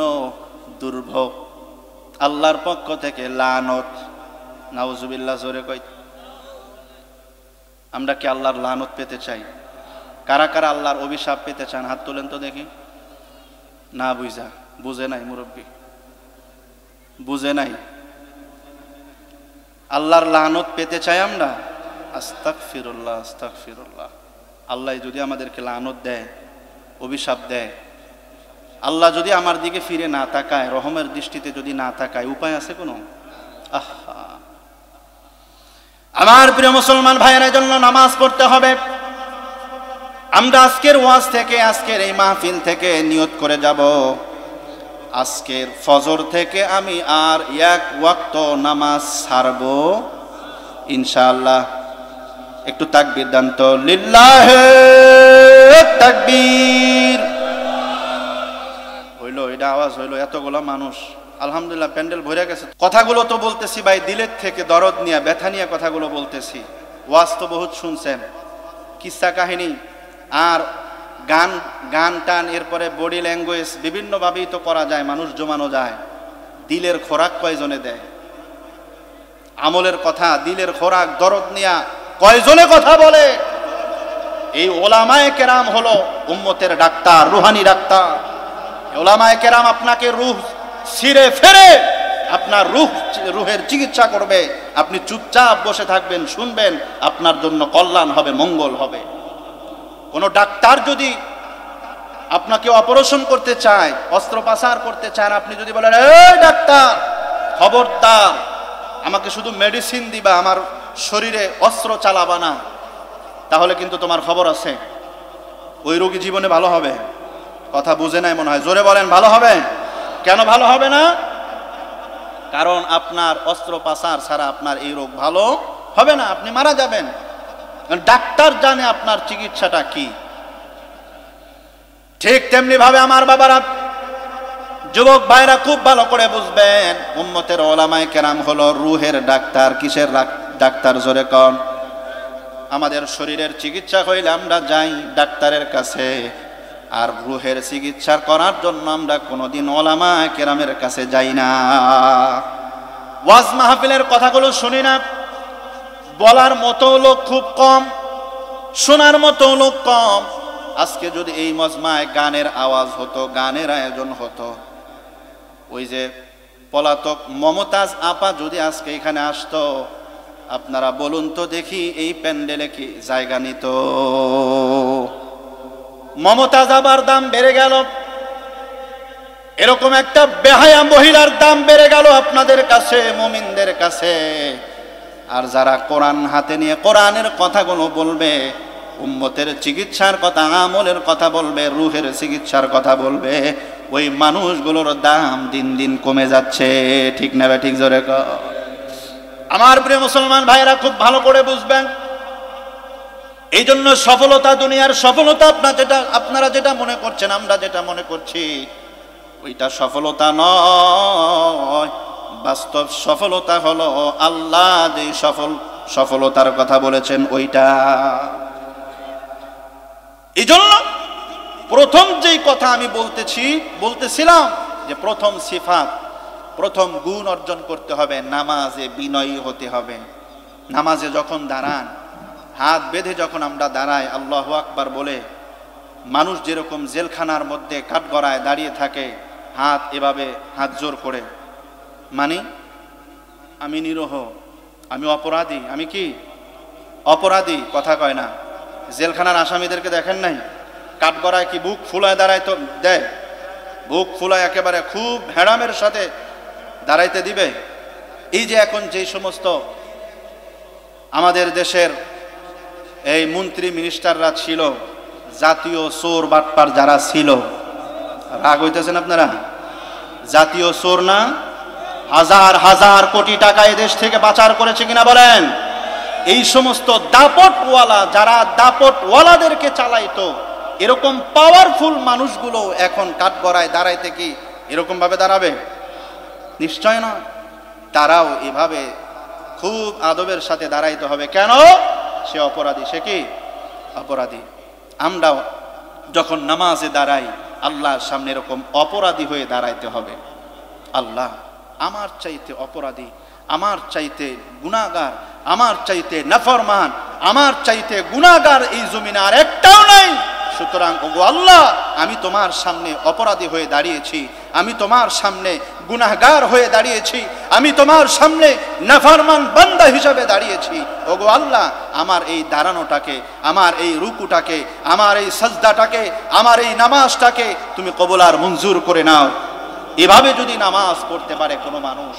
দুর্ভোগ, আল্লাহর পক্ষ থেকে লানত। নাউজুবিল্লাহ, জোরে কই। আমরা কি আল্লাহর লানত পেতে চাই? কারা কারা আল্লাহর অভিশাপ পেতে চান? হাত তোলেন তো দেখি। না বুঝে নাই মুরব্বী, বুঝে নাই। আল্লাহর লানত পেতে চাই আমরা? আস্তাগফিরুল্লাহ, আস্তাগফিরুল্লাহ। আল্লাহ যদি আমাদেরকে লানত দেয়, অভিশাপ দেয়, আল্লাহ যদি আমার দিকে ফিরে না তাকায়, রহমের দৃষ্টিতে যদি না তাকায়, উপায় আছে কোনো? আহা, আমার প্রিয় মুসলমান ভাইয়ের জন্য নামাজ পড়তে হবে। আমরা আজকের ওয়াজ থেকে, আজকের এই মাহফিল থেকে নিয়ত করে যাব, আজকের ফজর থেকে আমি আর এক ওয়াক্ত নামাজ ছাড়ব ইনশাআল্লাহ। একটু তাকবীর দান তো, লিল্লাহে তাকবীর। হইল, এটা আওয়াজ হইল, এতগুলো মানুষ, আলহামদুলিল্লাহ প্যান্ডেল ভরে গেছে। কথাগুলো তো বলতেছি ভাই দিলের থেকে, দরদ নিয়ে, ব্যথা নিয়ে কথাগুলো বলতেছি। ওয়াজ তো বহুত শুনছেন, কিসসা কাহিনী আর গান, গান টান, এরপরে বডি ল্যাঙ্গুয়েজ বিভিন্নভাবেই তো করা যায়, মানুষ জমানো যায়। দিলের খোরাক কয়জনে দেয়? আমলের কথা, দিলের খোরাক, দরদ নিয়া কয়জনে কথা বলে? এই ওলামায়ে কেরাম হলো উম্মতের ডাক্তার, রুহানি ডাক্তার। ওলামায়ে কেরাম আপনাকে রূহ ছিঁড়ে ফেরে আপনার রুহের চিকিৎসা করবে। আপনি চুপচাপ বসে থাকবেন, শুনবেন, আপনার জন্য কল্যাণ হবে, মঙ্গল হবে। কোন ডাক্তার যদি আপনাকে অপারেশন করতে চায়, অস্ত্রোপচার করতে চান, আপনি যদি বলেন এই ডাক্তার খবরদার আমাকে শুধু মেডিসিন দিবা, আমার শরীরে অস্ত্র চালাবা না, তাহলে কিন্তু তোমার খবর আছে, ওই রোগী জীবনে ভালো হবে। কথা বুঝে নাই মনে হয়, জোরে বলেন ভালো হবে। কেন ভালো হবে না? কারণ আপনার অস্ত্রোপচার ছাড়া আপনার এই রোগ ভালো হবে না, আপনি মারা যাবেন। ডাক্তার জানে আপনার চিকিৎসাটা কি। ঠিক তেমনি ভাবে আমার বাবারা, যুবক ভাইরা খুব ভালো করে বুঝবেন, উম্মতের ওলামায়ে কেরাম হলো রুহের ডাক্তার। কিসের ডাক্তার? জোরে কন। আমাদের শরীরের চিকিৎসা হইলে আমরা যাই ডাক্তারের কাছে, আর রুহের চিকিৎসা করার জন্য আমরা কোনোদিন ওলামায়ে কেরামের কাছে যাই না। ওয়াজ মাহফিলের কথাগুলো শুনি না, বলার মতো লোক খুব কম, শোনার মতো লোক কম। আজকে যদি এই মজমায় গানের আওয়াজ হতো, গানের আয়োজন হতো, ওই যে পলাতক মমতাজ আপা যদি আজকে এখানে আসতো, আপনারা বলুন তো দেখি এই প্যান্ডেলে কি জায়গা নিত? মমতাজ আবার দাম বেড়ে গেল, এরকম একটা বেহায়া মহিলার দাম বেড়ে গেল আপনাদের কাছে, মুমিনদের কাছে। আর যারা কোরআন হাতে নিয়ে কোরআনের কথাগুলো বলবে, উম্মতের চিকিৎসার কথা, আমলের কথা বলবে, রুহের চিকিৎসার কথা বলবে, ওই মানুষগুলোর দাম দিন দিন কমে যাচ্ছে। ঠিক না? ঠিক জোরে কর। আমার প্রিয় মুসলমান ভাইরা খুব ভালো করে বুঝবেন, এই জন্য সফলতা, দুনিয়ার সফলতা আপনারা যেটা মনে করছেন, আমরা যেটা মনে করছি, ওইটা সফলতা নয়। বাস্তব সফলতা হলো আল্লাহ যে সফলতার কথা বলেছেন ওইটা। এই জন্য প্রথম যেই কথা আমি বলতেছিলাম যে প্রথম সিফাত, প্রথম গুণ অর্জন করতে হবে, নামাজে বিনয়ী হতে হবে। নামাজে যখন দাঁড়ান, হাত বেঁধে যখন আমরা দাঁড়াই আল্লাহু আকবার বলে, মানুষ যেরকম জেলখানার মধ্যে কাঠগড়ায় দাঁড়িয়ে থাকে, হাত এভাবে হাত জোর করে, মানে আমি নিরহ, আমি অপরাধী, আমি কি অপরাধী, কথা কয় না। জেলখানার আসামিদেরকে দেখেন নাই, কাঠগড়ায় কি বুক ফুলায় দাঁড়ায় তো দেয়, বুক ফুলায় একেবারে খুব হেড়ামের সাথে দাঁড়াইতে দিবে। এই যে এখন যেই সমস্ত আমাদের দেশের এই মন্ত্রী মিনিস্টাররা ছিল, জাতীয় চোর বাটপার যারা ছিল, রাগ হইতেছেন আপনারা? জাতীয় চোর না? হাজার হাজার কোটি টাকা এদেশ থেকে পাচার করেছে কিনা বলেন? এই সমস্ত দাপটওয়ালা, যারা দাপটওয়ালাদেরকে চালাইতো, এরকম পাওয়ারফুল মানুষগুলো এখন কাঠগড়ায় দাঁড়াইতে কি এরকম ভাবে দাঁড়াবে? নিশ্চয় না। তারাও এভাবে খুব আদবের সাথে দাঁড়াইতে হবে। কেন? সে অপরাধী। সে কি অপরাধী। আমরাও যখন নামাজে দাঁড়াই, আল্লাহর সামনে এরকম অপরাধী হয়ে দাঁড়াইতে হবে। আল্লাহ, আমার চাইতে অপরাধী, আমার চাইতে গুনাহগার, আমার চাইতে নাফরমান, আমার চাইতে গুনাহগার এই জমিনে আর একটাও নাই। সুতরাং ওগো আল্লাহ, আমি তোমার সামনে অপরাধী হয়ে দাঁড়িয়েছি, আমি তোমার সামনে গুনাহগার হয়ে দাঁড়িয়েছি, আমি তোমার সামনে নাফরমান বান্দা হিসাবে দাঁড়িয়েছি। ওগো আল্লাহ, আমার এই দাঁড়ানোটাকে, আমার এই রুকুটাকে, আমার এই সাজদাটাকে, আমার এই নামাজটাকে তুমি কবুল আর মঞ্জুর করে নাও। এভাবে যদি নামাজ পড়তে পারে কোনো মানুষ,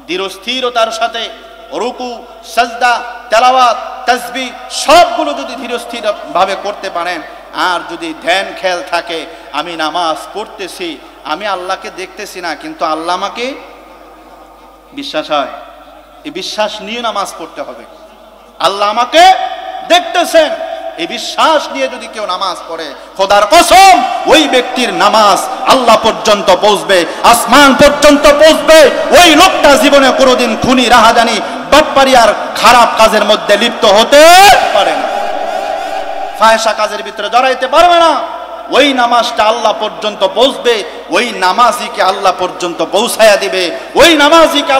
ধীরস্থিরতার সাথে রুকু, সাজদা, তেলাওয়াত, তাসবিহ সবগুলো যদি ধীরস্থির ভাবে করতে পারেন, আর যদি ধ্যান খেয়াল থাকে আমি নামাজ পড়তেছি, আমি আল্লাহকে দেখতেছি না, কিন্তু আল্লাহ আমাকে বিশ্বাস হয়, এই বিশ্বাস নিয়ে নামাজ পড়তে হবে। আল্লাহ আমাকে দেখতেছেন, এই বিশ্বাস নিয়ে যদি কেউ নামাজ পড়ে, খোদার কসম ওই ব্যক্তির নামাজ আল্লাহ পর্যন্ত পৌঁছবে, আসমান পর্যন্ত পৌঁছবে। ওই লোকটা জীবনে কোনোদিন খুনি, রাহাজানি, বাটপারি আর খারাপ কাজের মধ্যে লিপ্ত হতে পারে না, ফাহেশা কাজের ভিতরে জড়াইতে পারবে না। ওই নামাজটা আল্লাহ পর্যন্ত পৌঁছবে, ওই নামাজিকে আল্লাহ পর্যন্ত পৌঁছায়া দিবে, ওই নামাজিকে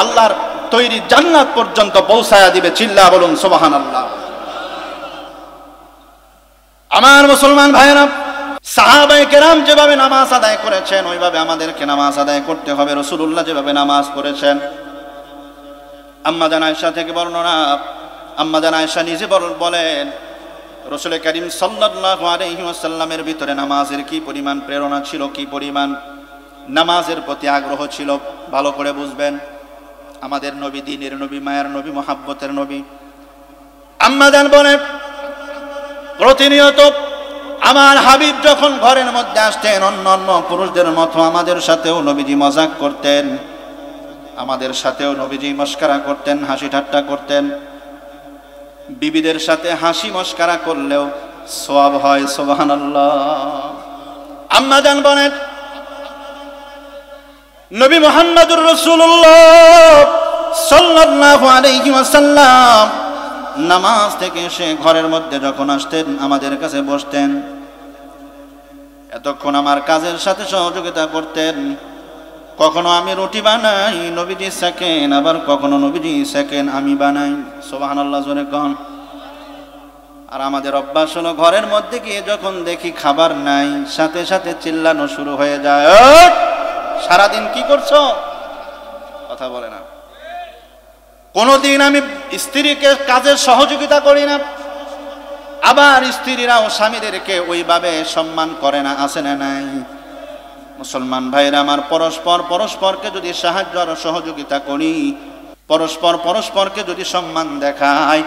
আল্লাহর তৈরি জান্নাত পর্যন্ত পৌঁছায়া দিবে। চিল্লা বলুন সুবহানাল্লাহ। আমার মুসলমান ভাইরা, সাহাবায়ে কেরাম যেভাবে নামাজ আদায় করেছেন ওইভাবে আমাদেরকে নামাজ আদায় করতে হবে। রাসূলুল্লাহ যেভাবে নামাজ পড়েছেন, আম্মা জান আয়েশা থেকে বর্ণনা, আম্মা জান আয়েশা নিজে বলেন রাসূল করিম সাল্লাল্লাহু আলাইহি ওয়াসাল্লামের ভিতরে নামাজের কি পরিমাণ প্রেরণা ছিল, কি পরিমাণ নামাজের প্রতি আগ্রহ ছিল, ভালো করে বুঝবেন। আমাদের নবী দ্বীনের নবী, মায়ের নবী, মহাব্বতের নবী। আম্মা জান বলেন প্রতিনিয়ত আমার হাবিব যখন ঘরের মধ্যে আসতেন অন্য পুরুষদের মতো আমাদের সাথেও নবীজি মজাক করতেন, আমাদের সাথেও নবীজি মস্করা করতেন, হাসি ঠাট্টা করতেন। বিবিদের সাথে হাসি মস্করা করলেও সওয়াব হয়, সুবহানাল্লাহ। আম্মা জান বলেন নবী মুহাম্মদুর রাসূলুল্লাহ সাল্লাল্লাহু আলাইহি ওয়াসাল্লাম নামাজ থেকে এসে ঘরের মধ্যে যখন আসতেন আমাদের কাছে বসতেন, এতক্ষণ আমার কাজের সাথে সহযোগিতা করতেন। কখনো আমি রুটি বানাই, নবীজি সেকেন, আবার কখনো নবীজি সেকেন, আমি বানাই। সুবহানাল্লাহ জোরে কোন। আর আমাদের অভ্যাস হলো ঘরের মধ্যে গিয়ে যখন দেখি খাবার নাই, সাথে সাথে চিল্লানো শুরু হয়ে যায়, সারাদিন কি করছো, কথা বলে না। কোনদিন আমি স্ত্রীকে কাজের সহযোগিতা করি না, আবার স্ত্রীরাও স্বামীদেরকে ওইভাবে সম্মান করে না, আছে না নাই? মুসলমান ভাইরা আমার, পরস্পরকে যদি সাহায্য আর সহযোগিতা করি, পরস্পরকে যদি সম্মান দেখায়,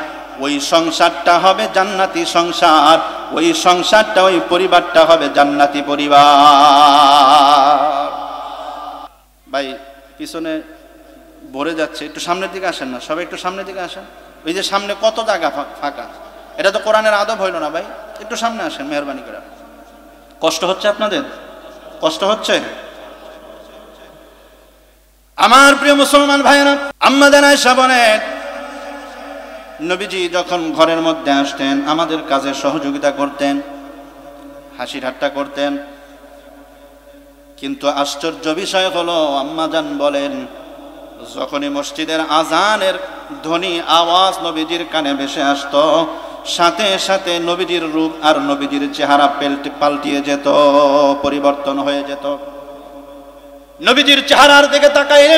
ওই সংসারটা হবে জান্নাতি সংসার, ওই সংসারটা, ওই পরিবারটা হবে জান্নাতি পরিবার। ভাই পিছনে ভরে যাচ্ছে, একটু সামনের দিকে আসেন না, সবাই একটু সামনের দিকে আসেন। ওই যে সামনে কত জায়গা ফাঁকা, এটা তো কোরআনের আদব হইল না ভাই, একটু সামনে আসেন মেহরবানি করে। কষ্ট হচ্ছে আপনাদের, কষ্ট হচ্ছে? আমার প্রিয় মুসলমান ভাইরা, আম্মা জান আয়েশা বলেন নবীজি যখন ঘরের মধ্যে আসতেন আমাদের কাজে সহযোগিতা করতেন, হাসি ঠাট্টা করতেন। কিন্তু আশ্চর্য বিষয় হলো আম্মা জান বলেন যখনই মসজিদের আজানের ধ্বনি আওয়াজ নবীজির কানে ভেসে আসতো, সাথে সাথে নবীজির রূপ আর নবীজির চেহারা পাল্টিয়ে যেত, পরিবর্তন হয়ে যেত। নবীজির চেহারার দিকে তাকাইলে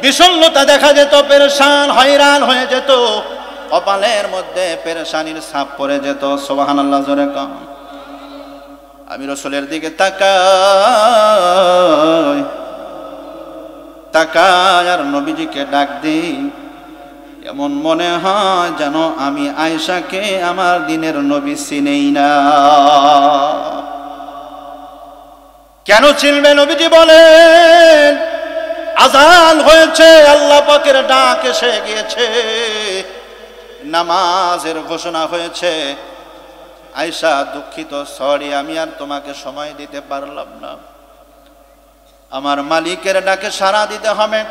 বিষণ্ণতা দেখা যেত, পেরেশান হয়রান হয়ে যেত, কপালের মধ্যে পেরেশানির ছাপ পড়ে যেত। সুবহানাল্লাহ জোরে কম। আমি রাসূলের দিকে তাকাই আর নবীজিকে ডাক দিই, এমন মনে হয় যেন আমি আয়েশাকে আমার দিনের নবী চিনেই না। কেন চিনবে? নবীজি বলেন আজান হয়েছে, আল্লাহ পাকের ডাক এসে গিয়েছে, নামাজের ঘোষণা হয়েছে। আয়েশা দুঃখিত, সরি, আমি আর তোমাকে সময় দিতে পারলাম না, আমার মালিকের ডাকে সাড়া দিতে হবে,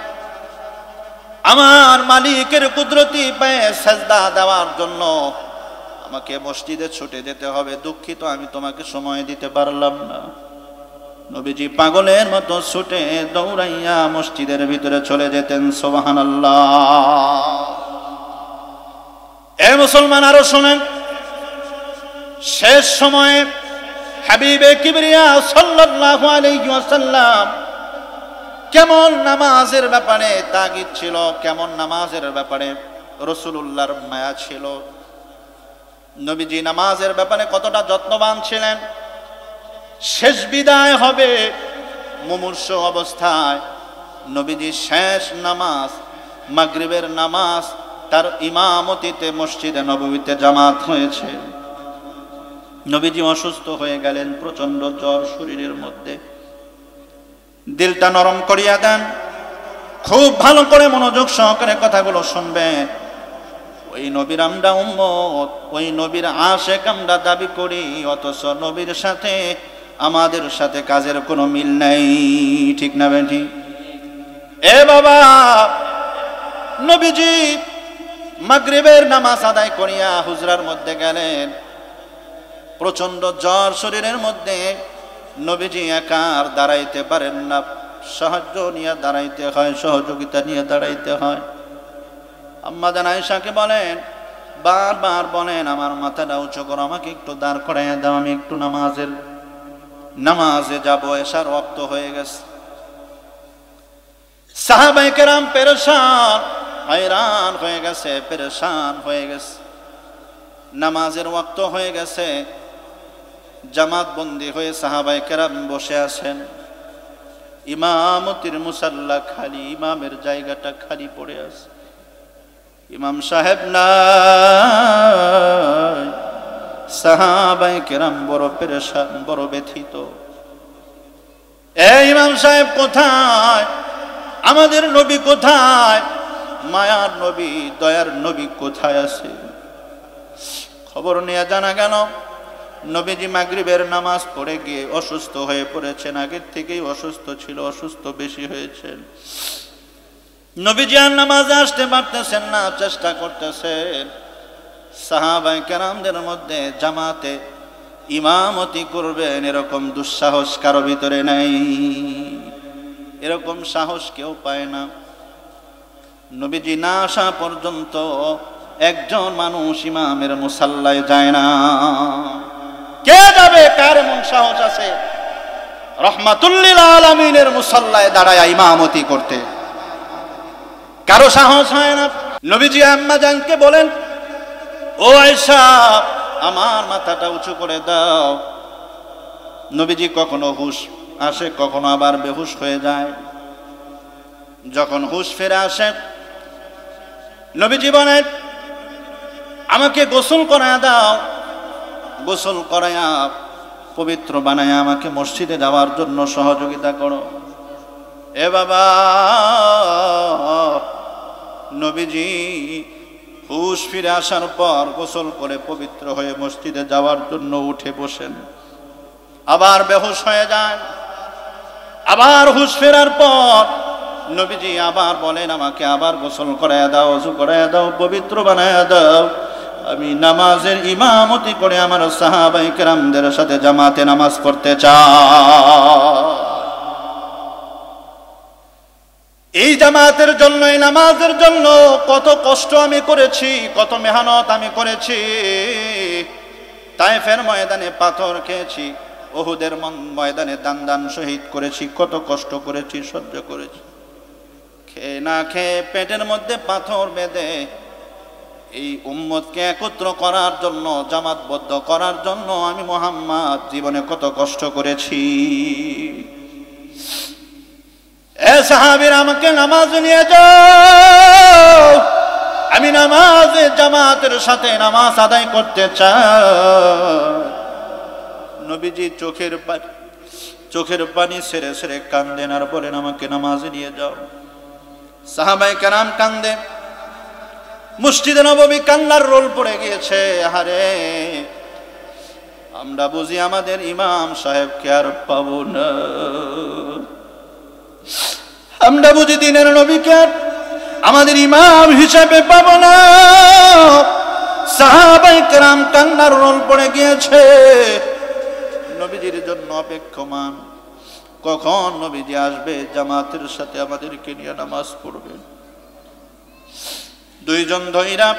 আমার মালিকের কুদরতি পায়ে সেজদা দেওয়ার জন্য আমাকে মসজিদে ছুটে যেতে হবে, দুঃখিত আমি তোমাকে সময় দিতে পারলাম না। নবীজি পাগলের মতো ছুটে দৌড়াইয়া মসজিদের ভিতরে চলে যেতেন। সুবহানাল্লাহ। এ মুসলমান আরো শোনেন, শেষ সময়ে হাবিবে কিবরিয়া সাল্লাল্লাহু আলাইহি ওয়াসাল্লাম কেমন নামাজের ব্যাপারে তাগিদ ছিল, কেমন নামাজের ব্যাপারে রাসূলুল্লাহর মায়া ছিল, নবীজি নামাজের ব্যাপারে কতটা যত্নবান ছিলেন। শেষ বিদায় হবে মুমূর্ষ অবস্থায় নবীজি শেষ নামাজ মাগরিবের নামাজ তার ইমামতিতে মসজিদে নববীতে জামাত হয়েছে। নবীজি অসুস্থ হয়ে গেলেন, প্রচন্ড জ্বর শরীরের মধ্যে। দিলটা নরম করিয়া দেন, খুব ভালো করে মনোযোগ সহকারে কথাগুলো শুনবেন। ওই নবীর আমরা উম্মত, ওই নবীর আশেক আমরা দাবি করি, অথচ নবীর সাথে আমাদের সাথে কাজের কোনো মিল নাই, ঠিক না বেঠি? এ বাবা, নবীজি মাগরিবের নামাজ আদায় করিয়া হুজরার মধ্যে গেলেন। প্রচন্ড জ্বর শরীরের মধ্যে, নবীজি একা আর দাঁড়াইতে পারেন না, সাহায্য নিয়ে দাঁড়াইতে হয়, সহযোগিতা নিয়ে দাঁড়াইতে হয়। আম্মা জান আয়েশাকে বলেন, বারবার বলেন, আমার মাথাটা উঁচু করো, আমাকে একটু দাঁড় করাইয়া দাও, আমি একটু নামাজে যাব, এশার ওয়াক্ত হয়ে গেছে। সাহাবায়ে কেরাম পেরেশান, হয়রান হয়ে গেছে, পেরেশান হয়ে গেছে। নামাজের ওয়াক্ত হয়ে গেছে, জামাত বন্দী হয়ে সাহাবায়ে কেরাম বসে আছেন। ইমামতির মুসাল্লা খালি, ইমামের জায়গাটা খালি পড়ে আছে, ইমাম সাহেব নাই। সাহাবায়ে কেরাম বড় পেরেশান, বড় ব্যথিত। এই ইমাম সাহেব কোথায়? আমাদের নবী কোথায়? মায়ার নবী, দয়ার নবী কোথায় আছে? খবর নিয়ে জানা গেল, নবীজি মাগরিবের নামাজ পড়ে গিয়ে অসুস্থ হয়ে পড়েছেন। আগের থেকেই অসুস্থ ছিল, অসুস্থ বেশি হয়েছেন। নবীজি আর নামাজে আসতে পারতেছেন না, চেষ্টা করতেছেন। সাহাবায়ে কেরামদের মধ্যে জামাতে ইমামতি করবেন এরকম দুঃসাহস কারো ভিতরে নাই, এরকম সাহস কেউ পায় না। নবীজি না আসা পর্যন্ত একজন মানুষ ইমামের মুসাল্লায় যায় না। কে যাবে? কার এমন সাহস আছে রাহমাতুল লিল আলামিনের মুসাল্লায় দাঁড়ায় ইমামতি করতে? কারো সাহস হয় না। নবীজি আম্মা জানকে বলেন, ও আয়েশা, আমার মাথাটা উঁচু করে দাও। নবীজি কখনো হুঁশ আসে, কখনো আবার বেহুশ হয়ে যায়। যখন হুঁশ ফিরে আসে, নবীজি বলেন, আমাকে গোসল করায়া দাও। গোসল করায়া পবিত্র বানায়া আমাকে মসজিদে যাওয়ার জন্য সহযোগিতা করো। এ বাবা, নবীজি হুঁশ ফিরে আসার পর গোসল করে পবিত্র হয়ে মসজিদে যাওয়ার জন্য উঠে বসেন, আবার বেহুশ হয়ে যান। আবার হুঁশ ফেরার পর নবীজি আবার বলেন, আমাকে আবার গোসল করায়া দাও, ওযু করায়া দাও, পবিত্র বানায়া দাও, আমি নামাজের ইমামতি করে আমার সাহাবায়ে কেরামদের সাথে জামাতে নামাজ পড়তে চাই। এই জামাতের জন্য, এই নামাজের জন্য কত কষ্ট আমি করেছি, কত মেহনত আমি করেছি। তায়েফের ময়দানে পাথর খেয়েছি, উহুদের ময়দানে দান শহীদ করেছি, কত কষ্ট করেছি, সহ্য করেছি। খেয়ে না খেয়ে পেটের মধ্যে পাথর বেঁধে এই উম্মতকে একত্র করার জন্য, জামাতবদ্ধ করার জন্য আমি মুহাম্মদ জীবনে কত কষ্ট করেছি। এ সাহাবীরা, আমাকে নামাজে নিয়ে যাও, আমি নামাজে জামাতের সাথে নামাজ আদায় করতে চাই। নবীজি চোখের পানি ছেড়ে ছেড়ে কান্দেন আর বলেন, আমাকে নামাজে নিয়ে যাও। সাহাবায়ে কেরাম কান্দে, মসজিদে নববী কান্নার রোল পড়ে গিয়েছে। আরে আমরা বুঝি আমাদের ইমাম সাহেবকে আর পাবো না, আমরা বুঝি দিনের নবীকে আর আমাদের ইমাম হিসেবে পাবো না। সাহাবায়ে কেরাম কান্নার রোল পড়ে গিয়েছে, নবীজির জন্য অপেক্ষমান, কখন নবীজি আসবে, জামাতের সাথে আমাদেরকে নিয়ে নামাজ পড়বে। দুইজন ধইরা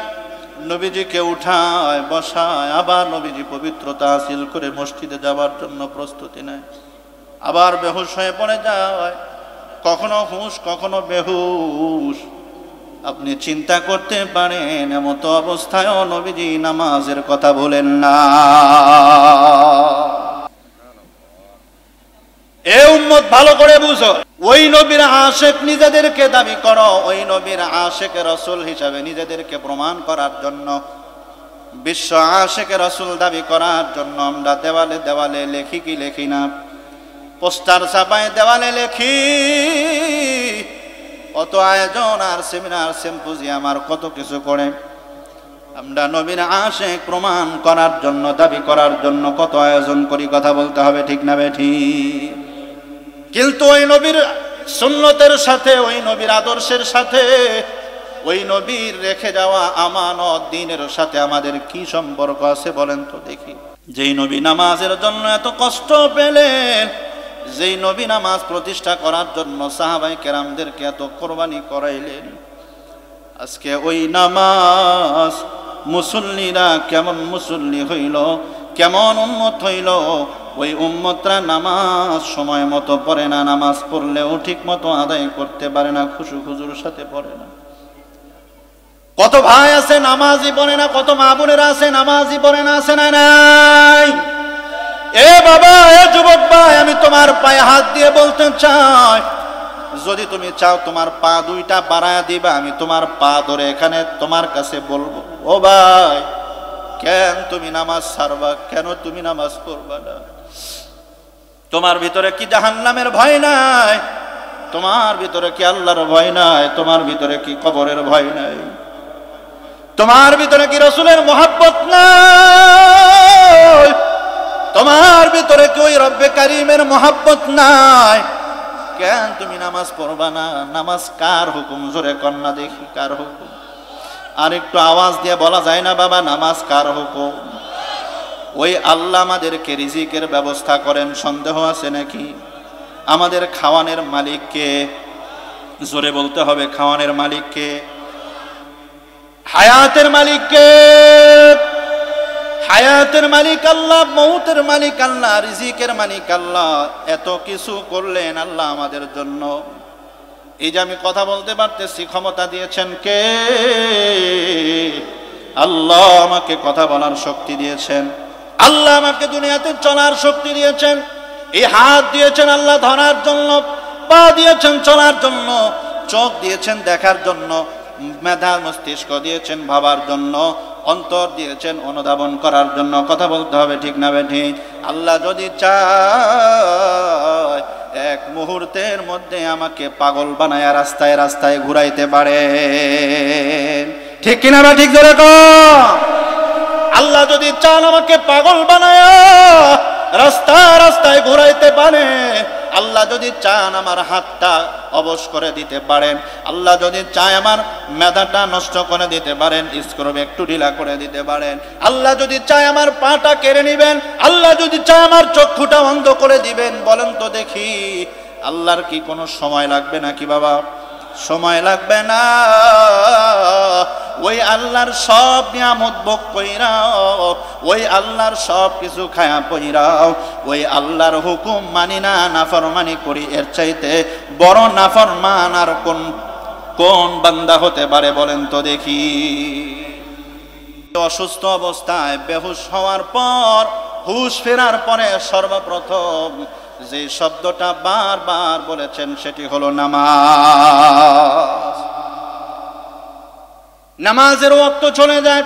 নবীজিকে উঠায় বসায়, আবার নবীজি পবিত্রতা হাসিল করে মসজিদে যাওয়ার জন্য প্রস্তুতি নেয়। আবার বেহুশ হয়ে পড়ে যায়, কখনো হুঁশ কখনো বেহুশ। আপনি চিন্তা করতে পারেন, এমত অবস্থায়ও নবীজি নামাজের কথা বলেন না। এ উম্মত ভালো করে বুঝো, ওই নবীর আশেক নিজেদেরকে দাবি করো, ওই নবীর আশেক রাসূল হিসাবে নিজেদেরকে প্রমাণ করার জন্য বিশ্ব আশিকে রাসূল দাবি করার জন্য আমরা দেওয়ালে দেওয়ালে লেখি কি লেখি না, পোস্টার ছাপায় দেওয়ালে লেখি, কত আয়োজন আর সেমিনার সিম্পোজিয়াম আর কত কিছু করে আমরা নবীর আশিক প্রমাণ করার জন্য দাবি করার জন্য কত আয়োজন করি। কথা বলতে হবে ঠিক না বেঠিক? কিন্তু ওই নবীর সুন্নতের সাথে, ওই নবীর আদর্শের সাথে, ওই নবীর রেখে যাওয়া আমানত দ্বীনের সাথে আমাদের কি সম্পর্ক আছে বলেন তো দেখি। যেই নবী নামাজের জন্য এত কষ্ট পেলেন, যেই নবী নামাজ প্রতিষ্ঠা করার জন্য সাহাবায়ে কেরামদেরকে এত কোরবানি করাইলেন, আজকে ওই নামাজ মুসল্লিরা কেমন মুসল্লি হইল, কেমন উম্মত হইল। ওই উম্মতরা নামাজ সময় মতো পড়ে না, নামাজ পড়লেও ঠিক মতো আদায় করতে পারে না, খুশু খুজুর সাথে পড়ে না। কত ভাই আছে নামাজই পড়ে না, কত মা বোনেরা আছে নামাজই পড়ে না, আছে না নাই? এ বাবা, এ যুবক ভাই, আমি তোমার পায়ে হাত দিয়ে বলতে চাই, যদি তুমি চাও তোমার পা দুইটা বাড়ায় দিবা, আমি তোমার পা ধরে এখানে তোমার কাছে বলবো, ও ভাই কেন তুমি নামাজ ছাড়বা, কেন তুমি নামাজ পড়বা না? তোমার ভিতরে কি জাহান্নামের ভয় নাই? তোমার ভিতরে কি আল্লাহর ভয় নাই? তোমার ভিতরে কি কবরের ভয় নাই? তোমার ভিতরে কি রাসূলের মহব্বত নাই? তোমার ভিতরে কি ওই রব্বে কারীমের মহব্বত নাই? কেন তুমি নামাজ পড়বা না? নামাজ কার হুকুম? জোরে কন্যা দেখি, কার হুকুম? আর একটু আওয়াজ দিয়ে বলা যায় না বাবা, নামাজ কার হুকুম? ওই আল্লাহ আমাদেরকে রিজিকের ব্যবস্থা করেন, সন্দেহ আছে নাকি? আমাদের খাওয়ানোর মালিক কে? জোরে বলতে হবে, খাওয়ানোর মালিক কে? হায়াতের মালিক কে? হায়াতের মালিক আল্লাহ, মৌতের মালিক আল্লাহ, রিজিকের মালিক আল্লাহ। এত কিছু করলেন আল্লাহ আমাদের জন্য। এই যে আমি কথা বলতে পারতেছি, ক্ষমতা দিয়েছেন কে? আল্লাহ আমাকে কথা বলার শক্তি দিয়েছেন, আল্লাহ আমাকে দুনিয়াতে চলার শক্তি দিয়েছেন। এই হাত দিয়েছেন আল্লাহ ধরার জন্য, পা দিয়েছেন চলার জন্য, চোখ দিয়েছেন দেখার জন্য, মেধা মস্তিষ্ক দিয়েছেন ভাবার জন্য, অন্তর দিয়েছেন অনুধাবন করার জন্য। কথা বলতে হবে ঠিক না বেঠিক? আল্লাহ যদি চায় এক মুহূর্তের মধ্যে আমাকে পাগল বানায় রাস্তায় রাস্তায় ঘুরাইতে পারে, ঠিক কিনা বা ঠিক ধরে কর? আল্লাহ যদি চান আমাকে পাগল বানায় রাস্তায় রাস্তায় ঘুরাইতে পারে, আল্লাহ যদি চান আমার হাতটা অবশ করে দিতে পারেন, আল্লাহ যদি চায় আমার মেধাটা নষ্ট করে দিতে পারেন, স্ক্রব একটু ঢিলা করে দিতে পারেন, আল্লাহ যদি চায় আমার পাটা কেড়ে নিবেন, আল্লাহ যদি চায় আমার চক্ষুটা অন্ধ করে দিবেন, বলেন তো দেখি আল্লাহর কি কোনো সময় লাগবে নাকি বাবা? সময় লাগবে না। ওই আল্লাহর সব নিয়ামত ভোগ কইরাও, ওই আল্লাহর সব কিছু খায়া পইরাও, ওই আল্লাহর হুকুম মানি না, নাফরমানি করি, এর চাইতে বড় নাফরমান আর কোন কোন বান্দা হতে পারে বলেন তো দেখি? অসুস্থ অবস্থায় বেহুশ হওয়ার পর, হুশ ফেরার পরে সর্বপ্রথম যে শব্দটা বারবার বলেছেন সেটি হলো নামাজ। নামাজের ওয়াক্ত চলে যায়,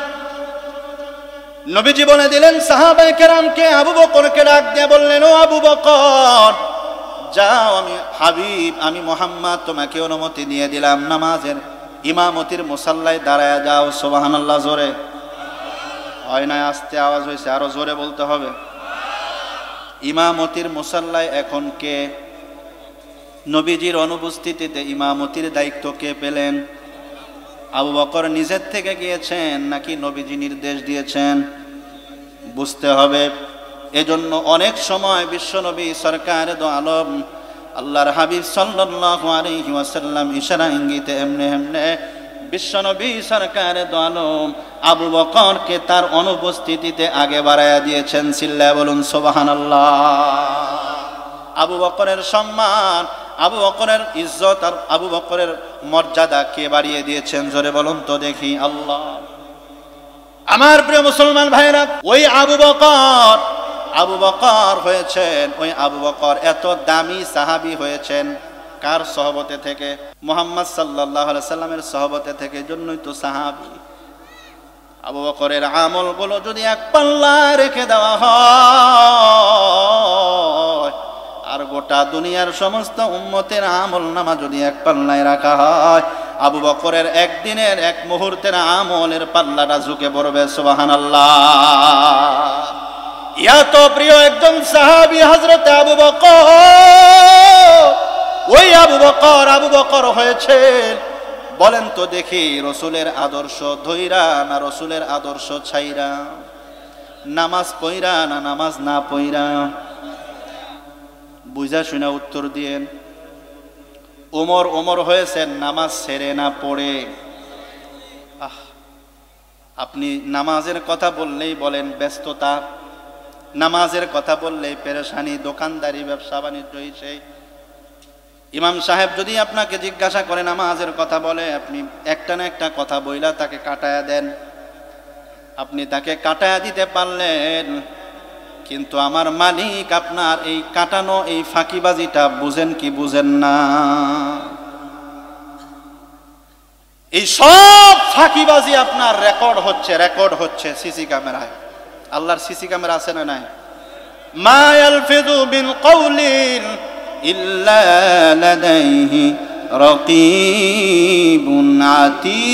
নবীজি বলে দিলেন সাহাবায়ে কেরামকে, আবু বকরকে ডাক দিয়ে বললেন, ও আবু বকর যাও, আমি হাবিব, আমি মুহাম্মদ তোমাকে অনুমতি দিয়ে দিলাম, নামাজের ইমামতির মুসাল্লায় দাঁড়ায়া যাও। সুবহানাল্লাহ। জোরে হয় না, আস্তে আওয়াজ হয়েছে, আরো জোরে বলতে হবে। ইমামতির মুসাল্লায় এখন কে? নবীজির অনুপস্থিতিতে ইমামতির দায়িত্ব কে পেলেন? আবু বকর নিজের থেকে গিয়েছেন নাকি নবীজি নির্দেশ দিয়েছেন? বুঝতে হবে। এজন্য অনেক সময় বিশ্বনবী সরকার দো আলম আল্লাহর হাবিব সাল্লাল্লাহু আলাইহি ওয়াসাল্লাম ইশারা ইঙ্গিতে এমনে এমনে বিশ্বনবী সরকার দো আলম আবু বকরকে তার অনুপস্থিতিতে আগে বাড়াইয়া দিয়েছেন। চিল্লায়া বলুন সুবহানাল্লাহ। আবু বকরের সম্মান, আবু বকরের ইজ্জত আর আবু বকরের মর্যাদা কে বাড়িয়ে দিয়েছেন? জোরে বলুন তো দেখি। আল্লাহ। আমার প্রিয় মুসলমান ভাইরা, ওই আবু বকর হয়েছেন, ওই আবু বকর এত দামি সাহাবী হয়েছেন কার সহবতে থেকে? মুহাম্মদ সাল্লাল্লাহু আলাইহি সাল্লামের সহবতে থেকে, জন্যই তো সাহাবী। আবু বকরের আমলগুলো যদি এক পাল্লায় রেখে দেওয়া হয়, আর গোটা দুনিয়ার সমস্ত উম্মতের আমল নামা যদি এক পাল্লায় রাখা হয়, আবু বকরের একদিনের এক মুহূর্তের আমলের পাল্লাটা ঝুঁকে পড়বে। সুবহানাল্লাহ। এত প্রিয় একজন সাহাবী হযরত আবু বকর, ওই আবু বকর হয়েছেন, বলেন তো দেখি, রসুলের আদর্শ ধইরা না রসুলের আদর্শ ছাইরা? নামাজ পইরা না নামাজ না পইরা? বুঝা শুনে উত্তর দিয়েন। ওমর হয়েছেন নামাজ ছেড়ে না পড়ে? আপনি নামাজের কথা বললেই বলেন ব্যস্ততা, নামাজের কথা বললেই পেরেশানি, দোকানদারি, ব্যবসা বাণিজ্য। সেই ইমাম সাহেব যদি আপনাকে জিজ্ঞাসা করে নামাজের কথা বলে, আপনি একটা না একটা কথা বইলা তাকে কাটায়া দেন। আপনি তাকে কাটায়া দিতে পারলেন, কিন্তু আমার মালিক আপনার এই কাটানো এই ফাঁকিবাজিটা বুঝেন কি বুঝেন না? এই সব ফাঁকিবাজি আপনার রেকর্ড হচ্ছে সিসি ক্যামেরায়। আল্লাহর সিসি ক্যামেরা আছে না নাই? মা ইয়ালফিযু বিল কওলিন ইল্লা লাদাইহি রাকীবুন আতীদ।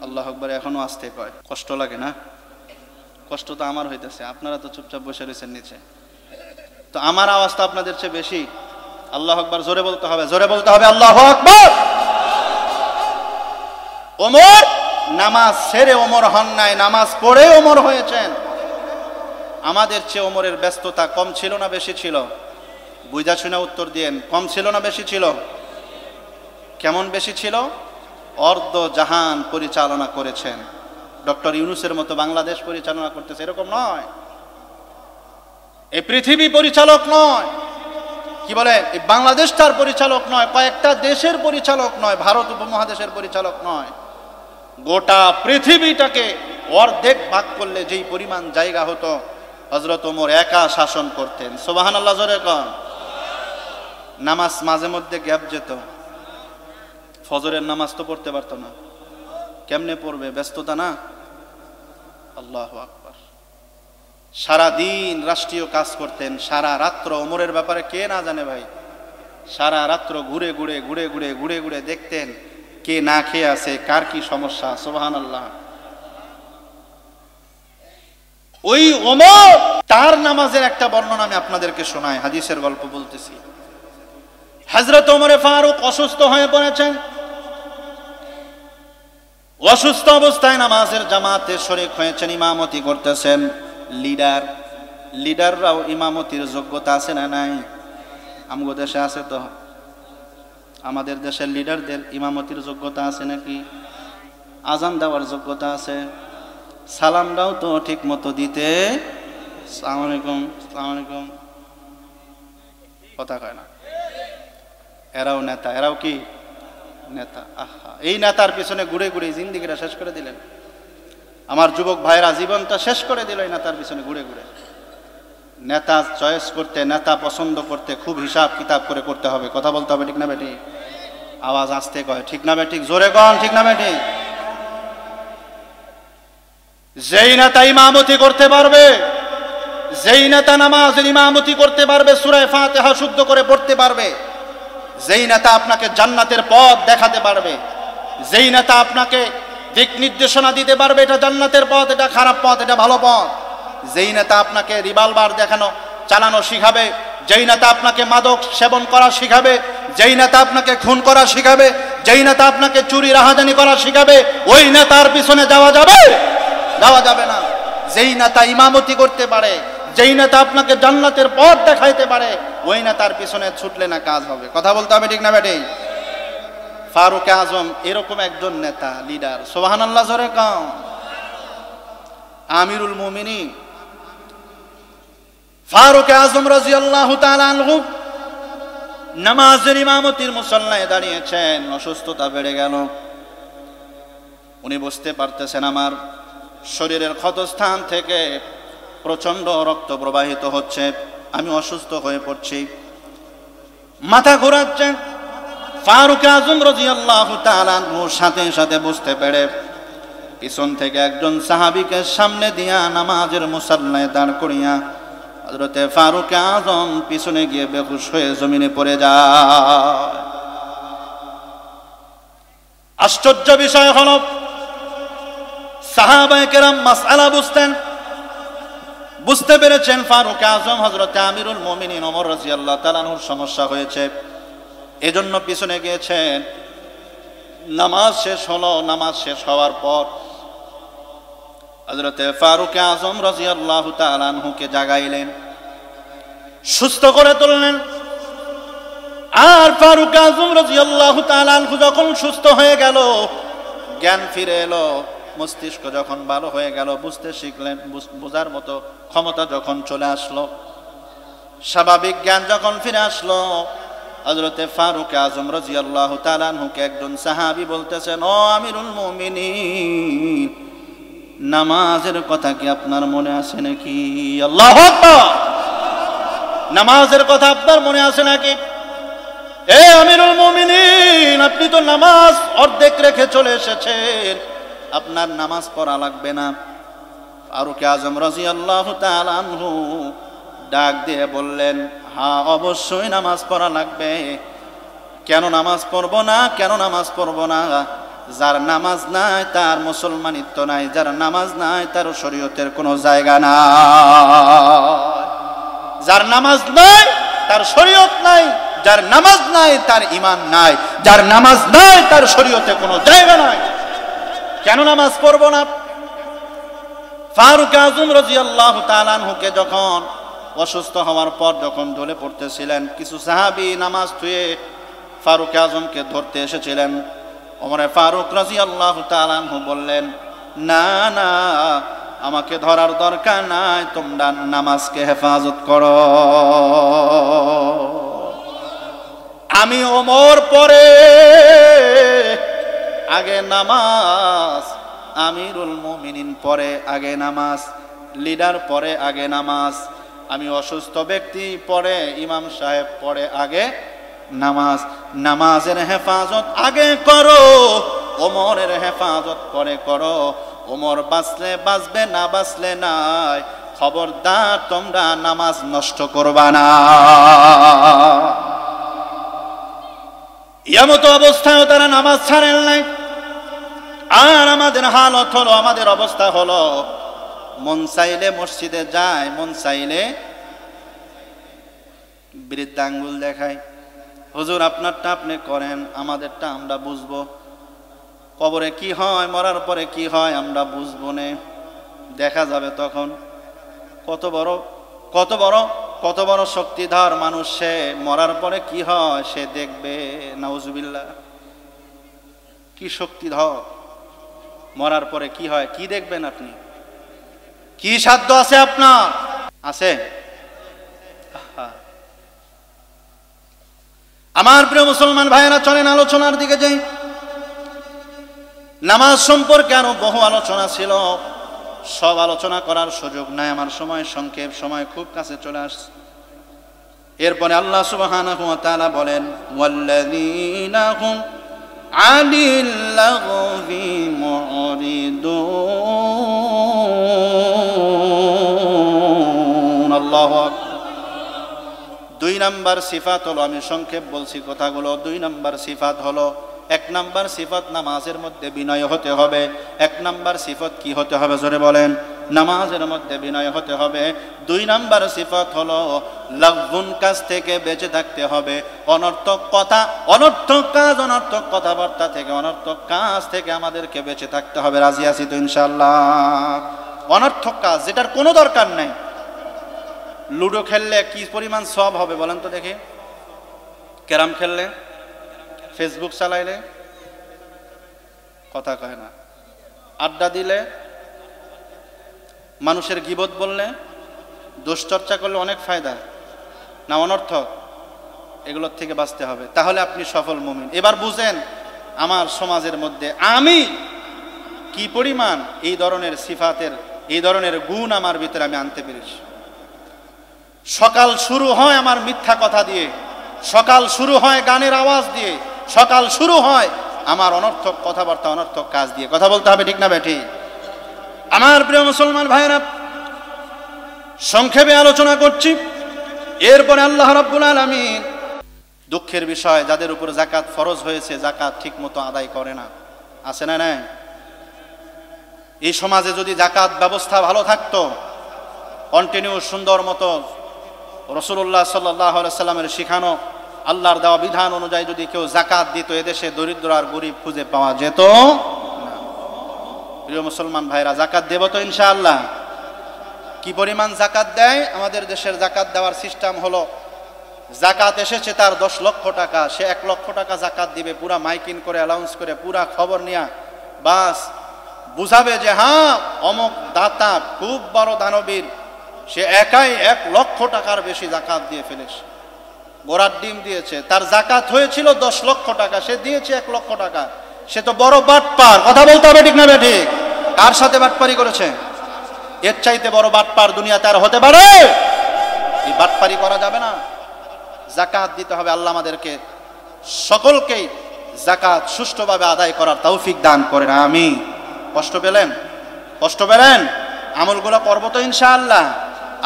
আল্লাহু আকবার। এখনো আসতে কয়, কষ্ট লাগে না? কষ্ট তো আমার হইতেছে, আপনারা তো চুপচাপ বসে রয়েছেন নিচে, তো আমার আওয়াজটা আপনাদের চেয়ে বেশি। আল্লাহু আকবার জোরে বলতে হবে, জোরে বলতে হবে আল্লাহু আকবার। ওমর নামাজ ছেড়ে ওমর হন নাই, নামাজ পড়ে ওমর হয়েছেন। আমাদের চেয়ে ওমরের ব্যস্ততা কম ছিল না বেশি ছিল? বুঝা শুনে উত্তর দিয়েন। কম ছিল না বেশি ছিল? কেমন বেশি ছিল? অর্ধ জাহান পরিচালনা করেছেন। ডক্টর ইউনূসের মতো বাংলাদেশ পরিচালনা করতেছে এরকম নয়, এই পৃথিবী পরিচালক নয়। কি বলে, এই বাংলাদেশ তার পরিচালক নয়, কয়েকটা দেশের পরিচালক নয়, ভারত উপমহাদেশের পরিচালক নয়। গোটা পৃথিবীটাকে অর্ধেক ভাগ করলে যেই পরিমাণ জায়গা হতো, হযরত ওমর একা শাসন করতেন। সুবহানাল্লাহ জোরে কোন। নামাজ মাঝে মধ্যে গ্যাপ যেত, ফজরের নামাজ তো পড়তে পারতো না, কেমনে পড়বে? ব্যস্ততা না? আল্লাহু আকবার। সারা দিন রাষ্ট্রীয় কাজ করতেন, সারা রাত্র। ওমরের ব্যাপারে কে না জানে ভাই? সারা রাত্র ঘুরে ঘুরে দেখতেন কে না খেয়ে আছে, কার কি সমস্যা। সুবহানাল্লাহ। ওই ওমর, তার নামাজের একটা বর্ণনা আমি আপনাদেরকে শোনাই, হাদিসের গল্প বলতেছি। হযরত ওমরে ফারুক অসুস্থ হয়ে পড়েছেন। অসুস্থ অবস্থায় নামাজের জামাতে শরীক হয়েছেন, ইমামতি করতেছেন। লিডাররাও ইমামতির যোগ্যতা আছে না নাই? আমগো দেশে আছে তো? আমাদের দেশের লিডারদের ইমামতির যোগ্যতা আছে নাকি? আজান দেওয়ার যোগ্যতা আছে, সালামটাও তো ঠিক মতো দিতে, আসসালামু আলাইকুম আসসালামু আলাইকুম কথা কয় না। এরাও নেতা, এরাও কি নেতা? আহা, এই নেতার পিছনে ঘুরে ঘুরে জিন্দিগিটা শেষ করে দিলেন। আমার যুবক ভাইরা জীবনটা শেষ করে দিল এই নেতার পিছনে ঘুরে ঘুরে। নেতা চয়েস করতে, নেতা পছন্দ করতে খুব হিসাব কিতাব করে করতে হবে। কথা বলতে হবে, ঠিক না বেটি? আওয়াজ আসতে কয়, ঠিক না বেটি? জোরে কন, ঠিক না বেটি? যেই নেতা ইমামতি করতে পারবে, যেই নেতা নামাজের ইমামতি করতে পারবে, সূরা ফাতিহা শুদ্ধ করে পড়তে পারবে, যেই নেতা আপনাকে জান্নাতের পথ দেখাতে পারবে, যেই নেতা আপনাকে দিক নির্দেশনা দিতে পারবে, এটা জান্নাতের পথ, এটা খারাপ পথ, এটা ভালো পথ, যেই নেতা আপনাকে রিভলভার চালানো শিখাবে, যেই নেতা আপনাকে মাদক সেবন করা শিখাবে, যেই নেতা আপনাকে খুন করা শিখাবে, যেই নেতা আপনাকে চুরি রাহাজানি করা শিখাবে, ওই নেতার পিছনে যাওয়া যাবে? যাওয়া যাবে না। যেই নেতা ইমামতি করতে পারে, যেই নেতা আপনাকে জান্নাতের পথ দেখাইতে পারে, ওই নেতার পিছনে ছুটলে না কাজ হবে। কথা বলতে হবে, ঠিক না বেটি? ফারুক আজম এরকম একজন নেতা, লিডার। সুবহানাল্লাহ জোরে কও। আমিরুল মুমিনিন ফারুক আজম রাদিয়াল্লাহু তাআলা আনহু নামাজের ইমামতির মুসল্লায় দাঁড়িয়েছেন। অসুস্থতা বেড়ে গেল, উনি বুঝতে পারতেছেন আমার শরীরের ক্ষতস্থান থেকে প্রচন্ড রক্ত প্রবাহিত হচ্ছে, আমি অসুস্থ হয়ে পড়ছি। মাথা ঘোরাচ্ছে, ফারুক আজম রাদিয়াল্লাহু তাআলা আনহুর সাথে সাথে বুঝতে পেরে পিছন থেকে একজন সাহাবীকে সামনে দিয়া নামাজের মুসাল্লায় দাঁড় করিয়া হযরতে ফারুক আজম পিছনে গিয়ে বেহুশ হয়ে জমিনে পড়ে যায়। আশ্চর্য বিষয় হলো সাহাবায়ে কেরাম মাসআলা বুঝতে পেরেছেন ফারুক আজম হযরতে আমিরুল মুমিনিন ওমর রাদিয়াল্লাহু তাআলা আনহুর সমস্যা হয়েছে, এজন্য পিছনে গিয়েছেন। নামাজ শেষ হলো, নামাজ শেষ হওয়ার পর হযরতে ফারুক আজম রাদিয়াল্লাহু তাআলা আনহুকে জাগাইলেন, সুস্থ করে তুললেন। আর ফারুক আজম রাদিয়াল্লাহু তাআলা আনহু যখন সুস্থ হয়ে গেল, জ্ঞান ফিরে এলো, মস্তিষ্ক যখন ভালো হয়ে গেল, বুঝতে শিখলেন, বোঝার মতো ক্ষমতা যখন চলে আসলো, স্বাভাবিক জ্ঞান যখন ফিরে আসলো, হযরতে ফারুক আজম রাদিয়াল্লাহু তাআলা আনহুকে একজন সাহাবী বলতেছেন, ও আমিরুল মুমিনিন, নামাজের কথা কি আপনার মনে আছে নাকি? আল্লাহু আকবার! নামাজের কথা আপনার মনে আছে নাকি? এ আমিরুল মুমিনিন, আপনি তো নামাজ অর্ধেক রেখে চলে এসেছেন, আপনার নামাজ পড়া লাগবে না। ফারুক আজম রাদিয়াল্লাহু তাআলা আনহু ডাক দিয়ে বললেন, হ্যাঁ, অবশ্যই নামাজ পড়া লাগবে। কেন নামাজ পড়ব না? কেন নামাজ পড়ব না? যার নামাজ নাই তার মুসলমানিত্ব নাই, যার নামাজ নাই তার শরীয়তের কোনো জায়গা নাই। যার নামাজ নাই তার শরীয়ত নাই, যার নামাজ নাই তার ঈমান নাই, যার নামাজ নাই তার শরীয়তে কোনো জায়গা নাই। কেন নামাজ পড়ব না? ফারুক আজম রাদিয়াল্লাহু তাআলা আনহুকে যখন অসুস্থ হওয়ার পর যখন ঢলে পড়তেছিলেন, কিছু সাহাবী নামাজ ধুয়ে ফারুক আজমকে ধরতে এসেছিলেন। ওমর ফারুক রাদিয়াল্লাহু তাআলা আনহু বললেন, না না, আমাকে ধরার দরকার নাই, তোমরা নামাজকে হেফাজত করো। আমি ওমর পরে আগে নামাজ, আমিরুল মুমিনিন পরে আগে নামাজ, লিডার পরে আগে নামাজ, আমি অসুস্থ ব্যক্তি পরে ইমাম সাহেব পরে আগে নামাজ। নামাজের হেফাজত আগে করো, ওমরের হেফাজত পরে করো। ওমর বাঁচলে বাঁচবে, না বাঁচলে নাই। খবরদার তোমরা নামাজ নষ্ট করবা না। এমত অবস্থায় তারা নামাজ ছাড়েন নাই। আর আমাদের হালত হলো, আমাদের অবস্থা হলো, মন চাইলে মসজিদে যায়, মন চাইলে বৃদ্ধাঙ্গুল দেখায়। হুজুর আপনারটা আপনি করেন, আমাদেরটা আমরা বুঝবো। কবরে কি হয়, মরার পরে কি হয় আমরা বুঝবো না, দেখা যাবে তখন। কত বড় শক্তিধর মানুষ সে, মরার পরে কি হয় সে দেখবে। নাউজুবিল্লাহ, কি শক্তিধর, মরার পরে কি হয় কি দেখবেন আপনি? কি সাধ্য আছে আপনার? আছে? আমার প্রিয় মুসলমান ভাইয়েরা, চলেন আলোচনার দিকে যাই। নামাজ সম্পর্কে আরো বহু আলোচনা ছিল, সব আলোচনা করার সুযোগ নাই, আমার সময় সংক্ষেপ, সময় খুব কাছে চলে আসছে। এরপরে আল্লাহ সুবহানাহু ওয়া তাআলা বলেন, ওয়াল্লাযীনা হুম আনিল লাগবি মুরিদুন। আল্লাহু আকবার। 2 নাম্বার সিফাত হলো, আমি সংক্ষেপ বলছি কথাগুলো, 2 নাম্বার সিফাত হলো, 1 নাম্বার সিফাত নামাজের মধ্যে বিনয় হতে হবে। 1 নাম্বার সিফাত কি হতে হবে জোরে বলেন? নামাজের মধ্যে বিনয় হতে হবে। 2 নাম্বার সিফাত হলো লাগবুন কাজ থেকে বেঁচে থাকতে হবে। অনর্থক কথা, অনর্থক কাজ, অনর্থক কথাবার্তা থেকে, অনর্থক কাজ থেকে আমাদেরকে বেঁচে থাকতে হবে। রাজি আছি তো ইনশাআল্লাহ? অনর্থক কাজ যেটার কোনো দরকার নাই। লুডো খেললে কি পরিমাণ সওয়াব হবে বলেন তো দেখি? ক্যারাম খেললে, ফেসবুক চালাইলে, কথা কয় না, আড্ডা দিলে, মানুষের গীবত বললে, দুশ্চর্চা করলে অনেক ফায়দা না অনর্থক? এগুলোর থেকে বাঁচতে হবে, তাহলে আপনি সফল মুমিন। এবার বুঝেন আমার সমাজের মধ্যে আমি কি পরিমাণ এই ধরনের সিফাতের, এই ধরনের গুণ আমার ভিতরে আমি আনতে পেরেছি। সকাল শুরু হয় আমার মিথ্যা কথা দিয়ে, সকাল শুরু হয় গানের আওয়াজ দিয়ে, সকাল শুরু হয় আমার অনর্থক কথাবার্তা, অনর্থক কাজ দিয়ে। কথা বলতে হবে, ঠিক না বেঠিক? আমার প্রিয় মুসলমান ভাইরা, সংক্ষেপে আলোচনা করছি। এরপরে আল্লাহ রাব্বুল আলামিন, দুঃখের বিষয়, যাদের উপর যাকাত ফরজ হয়েছে যাকাত ঠিক মতো আদায় করে না। আছে না নাই? এই সমাজে যদি যাকাত ব্যবস্থা ভালো থাকতো, কন্টিনিউ সুন্দর মতো রাসূলুল্লাহ সাল্লাল্লাহু আলাইহি সাল্লামের শিখানো আল্লাহর দেওয়া বিধান অনুযায়ী যদি কেউ যাকাত দিত, এদেশে দরিদ্র আর গরিব খুঁজে পাওয়া যেত না। প্রিয় মুসলমান ভাইরা, যাকাত দেব তো ইনশাআল্লাহ। কি পরিমাণ যাকাত দেয়? আমাদের দেশের যাকাত দেওয়ার সিস্টেম হলো, যাকাত এসেছে তার 10 লক্ষ টাকা, সে 1 লক্ষ টাকা যাকাত দিবে, পুরা মাইকিং করে অ্যানাউন্স করে পুরা খবর নিয়ে বাস বুঝাবে যে হ্যাঁ অমুক দাতা খুব বড় দানবীর, সে একাই 1 লক্ষ টাকার বেশি যাকাত দিয়ে ফেলেছে, গোড়ার ডিম দিয়েছে। তার যাকাত হয়েছিল 10 লক্ষ টাকা, সে দিয়েছে 1 লক্ষ টাকা। সে তো বড় বাটপার। কথা বলতে হবে, ঠিক না বেঠিক? কার সাথে বাটপারি করেছে? এর চাইতে বড় বাটপার দুনিয়াতে আর হতে পারে? এই বাটপারি করা যাবে না। যাকাত দিতে হবে। আল্লাহ আমাদেরকে সকলকেই যাকাত সুষ্ঠুভাবে আদায় করার তৌফিক দান করেন, আমিন। কষ্ট পেলেন? কষ্ট পেলেন? আমলগুলো করব তো ইনশাআল্লাহ।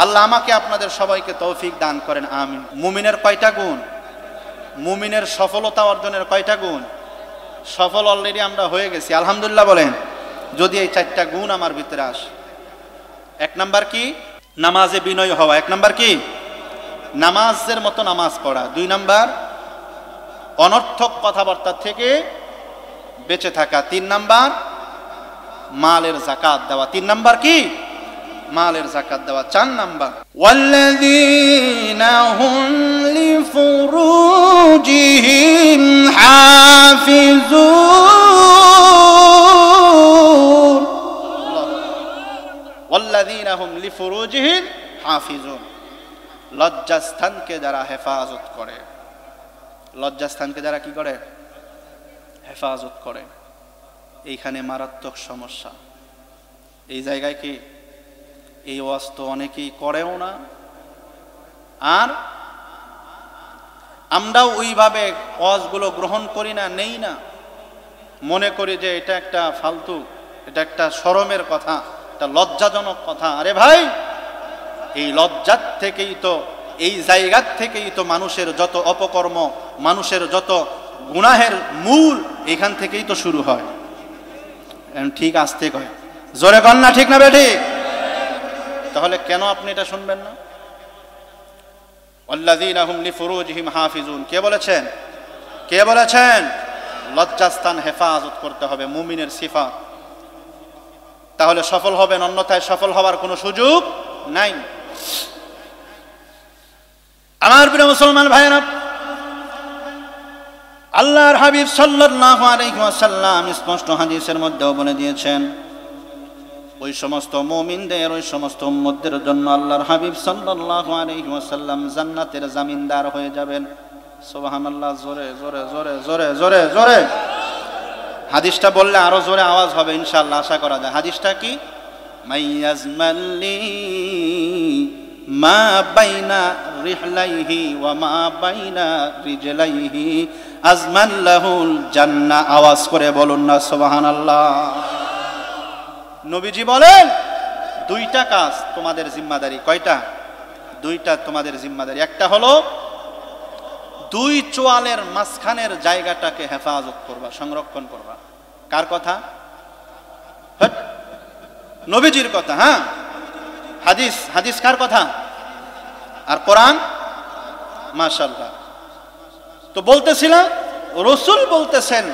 আল্লাহ আমাকে আপনাদের সবাইকে তৌফিক দান করেন, আমিন। মুমিনের কয়টা গুণ? মুমিনের সফলতা অর্জনের কয়টা গুণ? সফল অলরেডি আমরা হয়ে গেছি, আলহামদুলিল্লাহ বলেন। যদি এই 4টা গুণ আমার ভিতরে আসে। 1 নাম্বার কি? নামাজে বিনয় হওয়া। 1 নাম্বার কি? নামাজের মতো নামাজ পড়া। 2 নাম্বার অনর্থক কথাবার্তা থেকে বেঁচে থাকা। 3 নাম্বার মালের যাকাত দেওয়া। 3 নাম্বার কি? মালের যাকাত দেওয়া। 4 নাম্বার ওয়াল্লাযীনা হুম লিফুরুজিহিম হাফিজুন। ওয়াল্লাযীনা হুম লিফুরুজিহিম হাফিজুন। লজ্জাস্থানকে যারা হেফাজত করে। লজ্জাস্থানকে যারা কি করে? হেফাজত করে। এইখানে মারাত্মক সমস্যা। এই জায়গায় কি এই ওয়াজ তো অনেকেই করেও না, আর আমরাও ওইভাবে ওয়াজগুলো গ্রহণ করি না, নেই না। মনে করি যে এটা একটা ফালতু, এটা একটা শরমের কথা, এটা লজ্জাজনক কথা। আরে ভাই, এই লজ্জার থেকেই তো, এই জায়গার থেকেই তো মানুষের যত অপকর্ম, মানুষের যত গুনাহের মূল এখান থেকেই তো শুরু হয়। ঠিক আসতে কয়, জোরে কন না, ঠিক না বেঠিক? তাহলে কেন আপনি এটা শুনবেন না? ওয়াল্লাযীনা হুম লিফুরুজিহিম হাফিজুন। কে বলেছেন? কে বলেছেন? লজ্জাস্থান হেফাজত করতে হবে, মুমিনের সিফাত। তাহলে সফল হবেন, অন্যথায় সফল হওয়ার কোনো সুযোগ নাই। আমার প্রিয় মুসলমান ভাইরা, আল্লাহর হাবিব সাল্লাল্লাহু আলাইহি ওয়াসাল্লাম স্পষ্ট হাদিসের মধ্যেও বলে দিয়েছেন, ওই সমস্ত মুমিনদের, ওই সমস্ত উম্মতদের জন্য আল্লাহর হাবিব সাল্লাল্লাহু আলাইহি ওয়াসাল্লাম জান্নাতের জামিনদার হয়ে যাবেন। সুবহানাল্লাহ। জোরে জোরে জোরে জোরে জোরে জোরে হাদিসটা বললে আরো জোরে আওয়াজ হবে ইনশাআল্লাহ, আশা করা যায়। হাদিসটা কি? মাইয়াজমাল্লি মা বাইনা রিহলাইহি ওয়া মা বাইনা রিজলাইহি আজমাল্লাহুল জান্নাহ। আওয়াজ করে বলুন না সুবহানাল্লাহ। নবীজি বলেন 2টা কাজ তোমাদের জিম্মাদারি। কয়টা? 2টা তোমাদের জিম্মাদারি। একটা হলো 2 চোয়ালের মাঝখানের জায়গাটাকে হেফাজত করবা, সংরক্ষণ করবা। কার কথা? নবীজির কথা। হ্যাঁ, হাদিস। হাদিস কার কথা? আর কোরআন। মাশাআল্লাহ। তো বলতেছিলাম, রাসূল বলতেছেন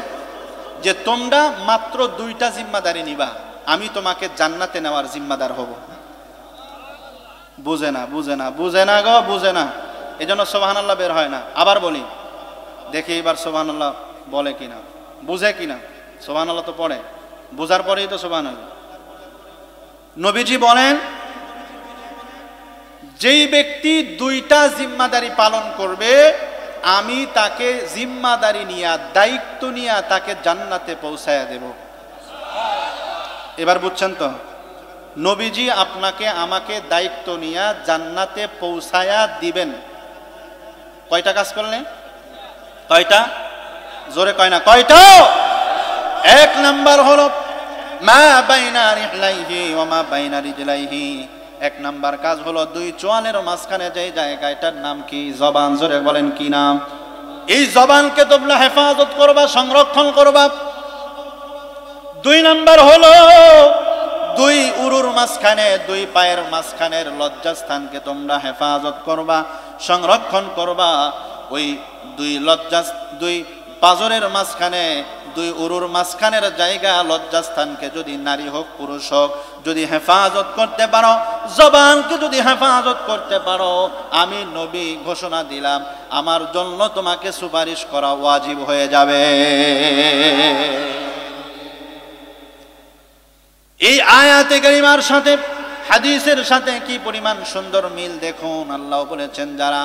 যে তোমরা মাত্র 2টা জিম্মাদারি নিবা, আমি তোমাকে জান্নাতে নেওয়ার জিম্মাদার হব। বুঝে না, বুঝে না, বুঝে না গো, বুঝে না। এজন্য সুবহানাল্লাহ বের হয় না। আবার বলি, দেখি এবার সুবহানাল্লাহ বলে কিনা, বুঝে কিনা। সুবহানাল্লাহ তো পড়ে, বুঝার পরেই তো সুবহানাল্লাহ। নবীজি বলেন, যেই ব্যক্তি 2টা জিম্মাদারি পালন করবে, আমি তাকে জিম্মাদারি নিয়ে, দায়িত্ব নিয়ে তাকে জান্নাতে পৌঁছায়া দেব। এবার বুঝছেন তো? নবীজি আপনাকে আমাকে দায়িত্ব নিয়ে জান্নাতে পৌঁছায়া দিবেন। কয়টা কাজ করলে? কয়টা? জোরে কয় না, কয়টা? এক নাম্বার হলো মা বাইনা রিহলাইহি ওয়া মা বাইনা রিজলাইহি। এক নাম্বার কাজ হলো দুই চোয়ালের মাঝখানে যে জায়গা, এটার নাম কি? জবান। জোরে বলেন কি নাম? এই জবানকে তোমরা হেফাজত করবা, সংরক্ষণ করবা। দুই নাম্বার হলো দুই উরুর মাঝখানে, দুই পায়ের মাঝখানের লজ্জাস্থানকে তোমরা হেফাজত করবা, সংরক্ষণ করবা। ওই দুই পাজরের মাঝখানে, দুই উরুর মাঝখানের জায়গা, লজ্জাস্থানকে যদি নারী হোক পুরুষ হোক যদি হেফাজত করতে পারো, জবানকে যদি হেফাজত করতে পারো, আমি নবী ঘোষণা দিলাম আমার জন্য তোমাকে সুপারিশ করা ওয়াজিব হয়ে যাবে। এই আয়াতে কারিমার সাথে হাদিসের সাথে কি পরিমাণ সুন্দর মিল দেখুন। আল্লাহ বলেছেন যারা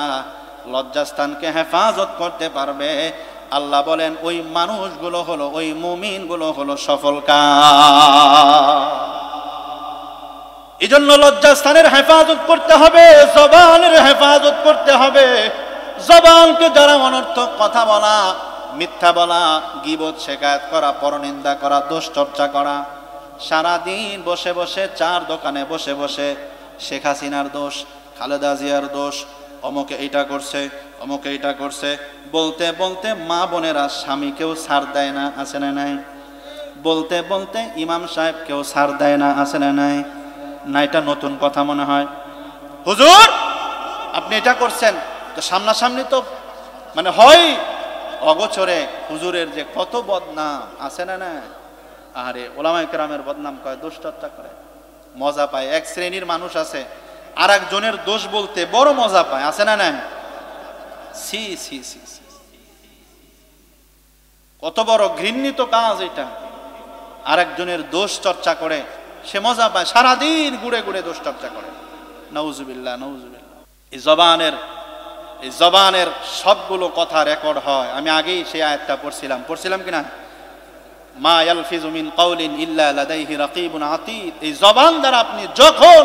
লজ্জাস্থানকে হেফাজত করতে পারবে, আল্লাহ বলেন ওই মানুষগুলো হলো, ওই মুমিনগুলো হলো সফলকাম। এই জন্য লজ্জাস্থানের হেফাজত করতে হবে, জবানের হেফাজত করতে হবে। জবানকে যারা অনর্থক কথা বলা, মিথ্যা বলা, গীবত শিকায়াত করা, পরনিন্দা করা, দোষ চর্চা করা, সারাদিন বসে বসে চার দোকানে বসে বসে শেখ হাসিনার দোষ, খালেদা জিয়ার দোষ, অমুকে এইটা করছে, অমুকে এইটা করছে বলতে বলতে মা বোনেরা স্বামীকেও ছাড় দেয় না, আছে না নাই? বলতে বলতে ইমাম সাহেবকেও ছাড় দেয় না, আছে না নাই? না এটা নতুন কথা মনে হয়? হুজুর আপনি এটা করছেন, তো সামনাসামনি তো মানে হয় অগোচরে হুজুরের যে কত বদনাম, আছে না না? আরে ওলামায়ে কেরামের বদনাম করে, দুষ্টতা করে, মজা পায়। এক শ্রেণীর মানুষ আছে আর একজনের দোষ বলতে বড় মজা পায়, আছে না না? সি সি সি, কত বড় ঘৃণিত কাজ এটা। আর একজনের দোষ চর্চা করে সে মজা পায়, সারাদিন ঘুরে ঘুরে দোষ চর্চা করে। নাউজুবিল্লাহ, নাউজুবিল্লাহ। এই জবানের সবগুলো কথা রেকর্ড হয়। আমি আগেই সেই আয়াতটা পড়ছিলাম কিনা? মা ইয়ালফিজু মিন কাউলিন ইল্লা লাদাইহি রাকিবুন আতীদ। এই জবান দ্বারা আপনি যখন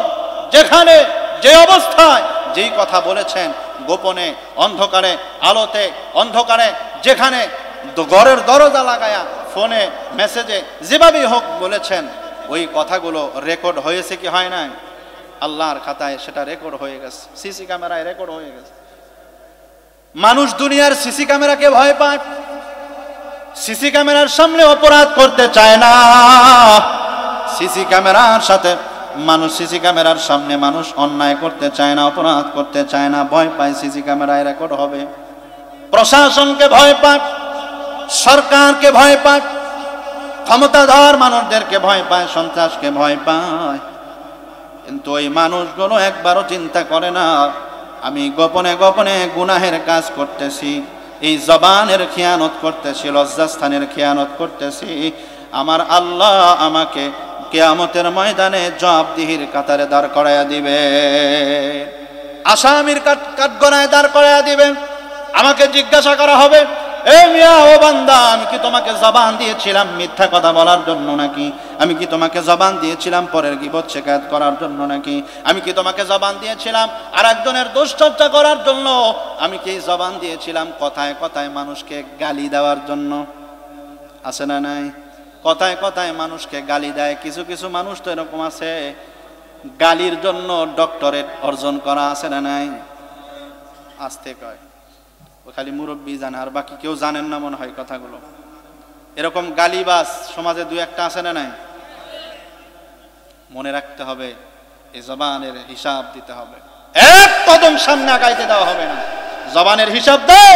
যেখানে যে অবস্থায় যেই কথা বলেছেন, গোপনে, অন্ধকারে, আলোতে, অন্ধকারে, যেখানে ঘরের দরজা লাগায়া, ফোনে, মেসেজে, যেভাবেই হোক বলেছেন, ওই কথাগুলো রেকর্ড হয়েছে কি হয় নাই? আল্লাহর খাতায় সেটা রেকর্ড হয়ে গেছে, সিসি ক্যামেরায় রেকর্ড হয়ে গেছে। মানুষ দুনিয়ার সিসি ক্যামেরাকে ভয় পায়, সিসি ক্যামেরার সামনে অপরাধ করতে চায় না। সিসি ক্যামেরার সাথে মানুষ, সিসি ক্যামেরার সামনে মানুষ অন্যায় করতে চায় না, অপরাধ করতে চায় না, ভয় পায় সিসি ক্যামেরায় রেকর্ড হবে। প্রশাসনকে ভয় পায়, সরকারকে ভয় পায়, ক্ষমতাধর মানুষদেরকে ভয় পায়, সন্ত্রাসকে ভয় পায়। কিন্তু ওই মানুষগুলো একবারও চিন্তা করে না আমি গোপনে গোপনে গুনাহের কাজ করতেছি, এই জবানের খিয়ানত করতেছি, লজ্জাস্থানের খিয়ানত করতেছি। আমার আল্লাহ আমাকে কিয়ামতের ময়দানে জবাবদিহির কাতারে দাঁড় করাইয়া দিবে, আসামির কাঠগড়ায় দাঁড় করাইয়া দিবেন। আমাকে জিজ্ঞাসা করা হবে, এ মিয়া, ও বান্দা, আমি কি তোমাকে জবান দিয়েছিলাম মিথ্যা কথা বলার জন্য নাকি? আমি কি তোমাকে জবান দিয়েছিলাম পরের গীবত শিকায়াত করার জন্য নাকি? আমি কি তোমাকে জবান দিয়েছিলাম আর একজনের দোষ চর্চা করার জন্য? আমি কি জবান দিয়েছিলাম কথায় কথায় মানুষকে গালি দেওয়ার জন্য? আছে না নাই? কথায় কথায় মানুষকে গালি দেয়। কিছু কিছু মানুষ তো এরকম আছে, গালির জন্য ডক্টরেট অর্জন করা, আছে না নাই? আসতে কয়, ও খালি মুরব্বী জানে, আর বাকি কেউ জানেন না মনে হয় কথাগুলো। এরকম গালিবাজ সমাজে দু একটা আছে না নাই? মনে রাখতে হবে, এই জবানের হিসাব দিতে হবে। এক কদম সামনে আগাইতে দেওয়া হবে না। জবানের হিসাব দাও,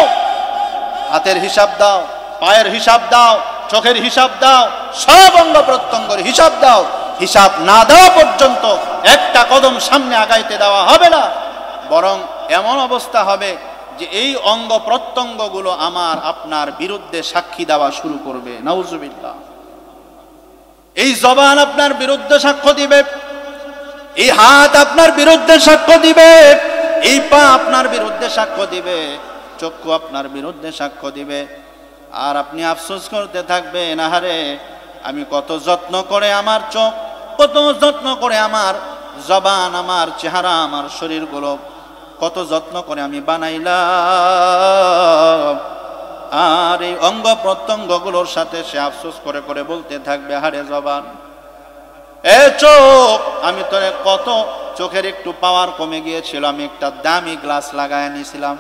হাতের হিসাব দাও, পায়ের হিসাব দাও, চোখের হিসাব দাও, সব অঙ্গ প্রত্যঙ্গের হিসাব দাও। হিসাব না দেওয়া পর্যন্ত একটা কদম সামনে আগাইতে দেওয়া হবে না। বরং এমন অবস্থা হবে যে এই অঙ্গ প্রত্যঙ্গগুলো আমার আপনার বিরুদ্ধে সাক্ষী দেওয়া শুরু করবে। নাউজুবিল্লাহ। এই জবান আপনার বিরুদ্ধে সাক্ষ্য দিবে, এই হাত আপনার বিরুদ্ধে সাক্ষ্য দিবে, এই পা আপনার বিরুদ্ধে সাক্ষ্য দিবে, চক্ষু আপনার বিরুদ্ধে সাক্ষ্য দিবে। আর আপনি আফসোস করতে থাকবেন, আহারে আমি কত যত্ন করে আমার চোখ, কত যত্ন করে আমার জবান, আমার চেহারা, আমার শরীরগুলো কত যত্ন করে আমি বানাইলাম, আর এই অঙ্গ প্রত্যঙ্গগুলোর সাথে সে আফসোস করে করে বলতে থাকবে, হারে জবান, এ চোখ, আমি তোরে কত, চোখের একটু পাওয়ার কমে গিয়েছিল, আমি একটা দামি গ্লাস লাগায় নিয়েছিলাম,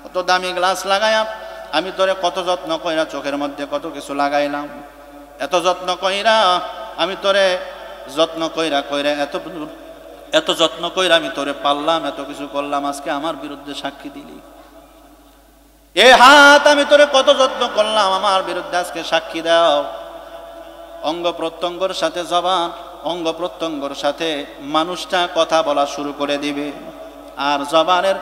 কত দামি গ্লাস লাগায়া আমি তোরে কত যত্ন কইরা চোখের মধ্যে কত কিছু লাগাইলাম, এত যত্ন কইরা আমি তোরে যত্ন কইরা কইরা এত যত্ন কইরা আমি তোরে পারলাম, এত কিছু করলাম, আজকে আমার বিরুদ্ধে সাক্ষী দিলি। এ হাত, আমি তোরে কত যত্ন করলাম, আমার বিরুদ্ধে আজকে সাক্ষী দাও। অঙ্গ প্রত্যঙ্গর সাথে জবান, অঙ্গ প্রত্যঙ্গর সাথে মানুষটা কথা বলা শুরু করে দিবে, আর জবানের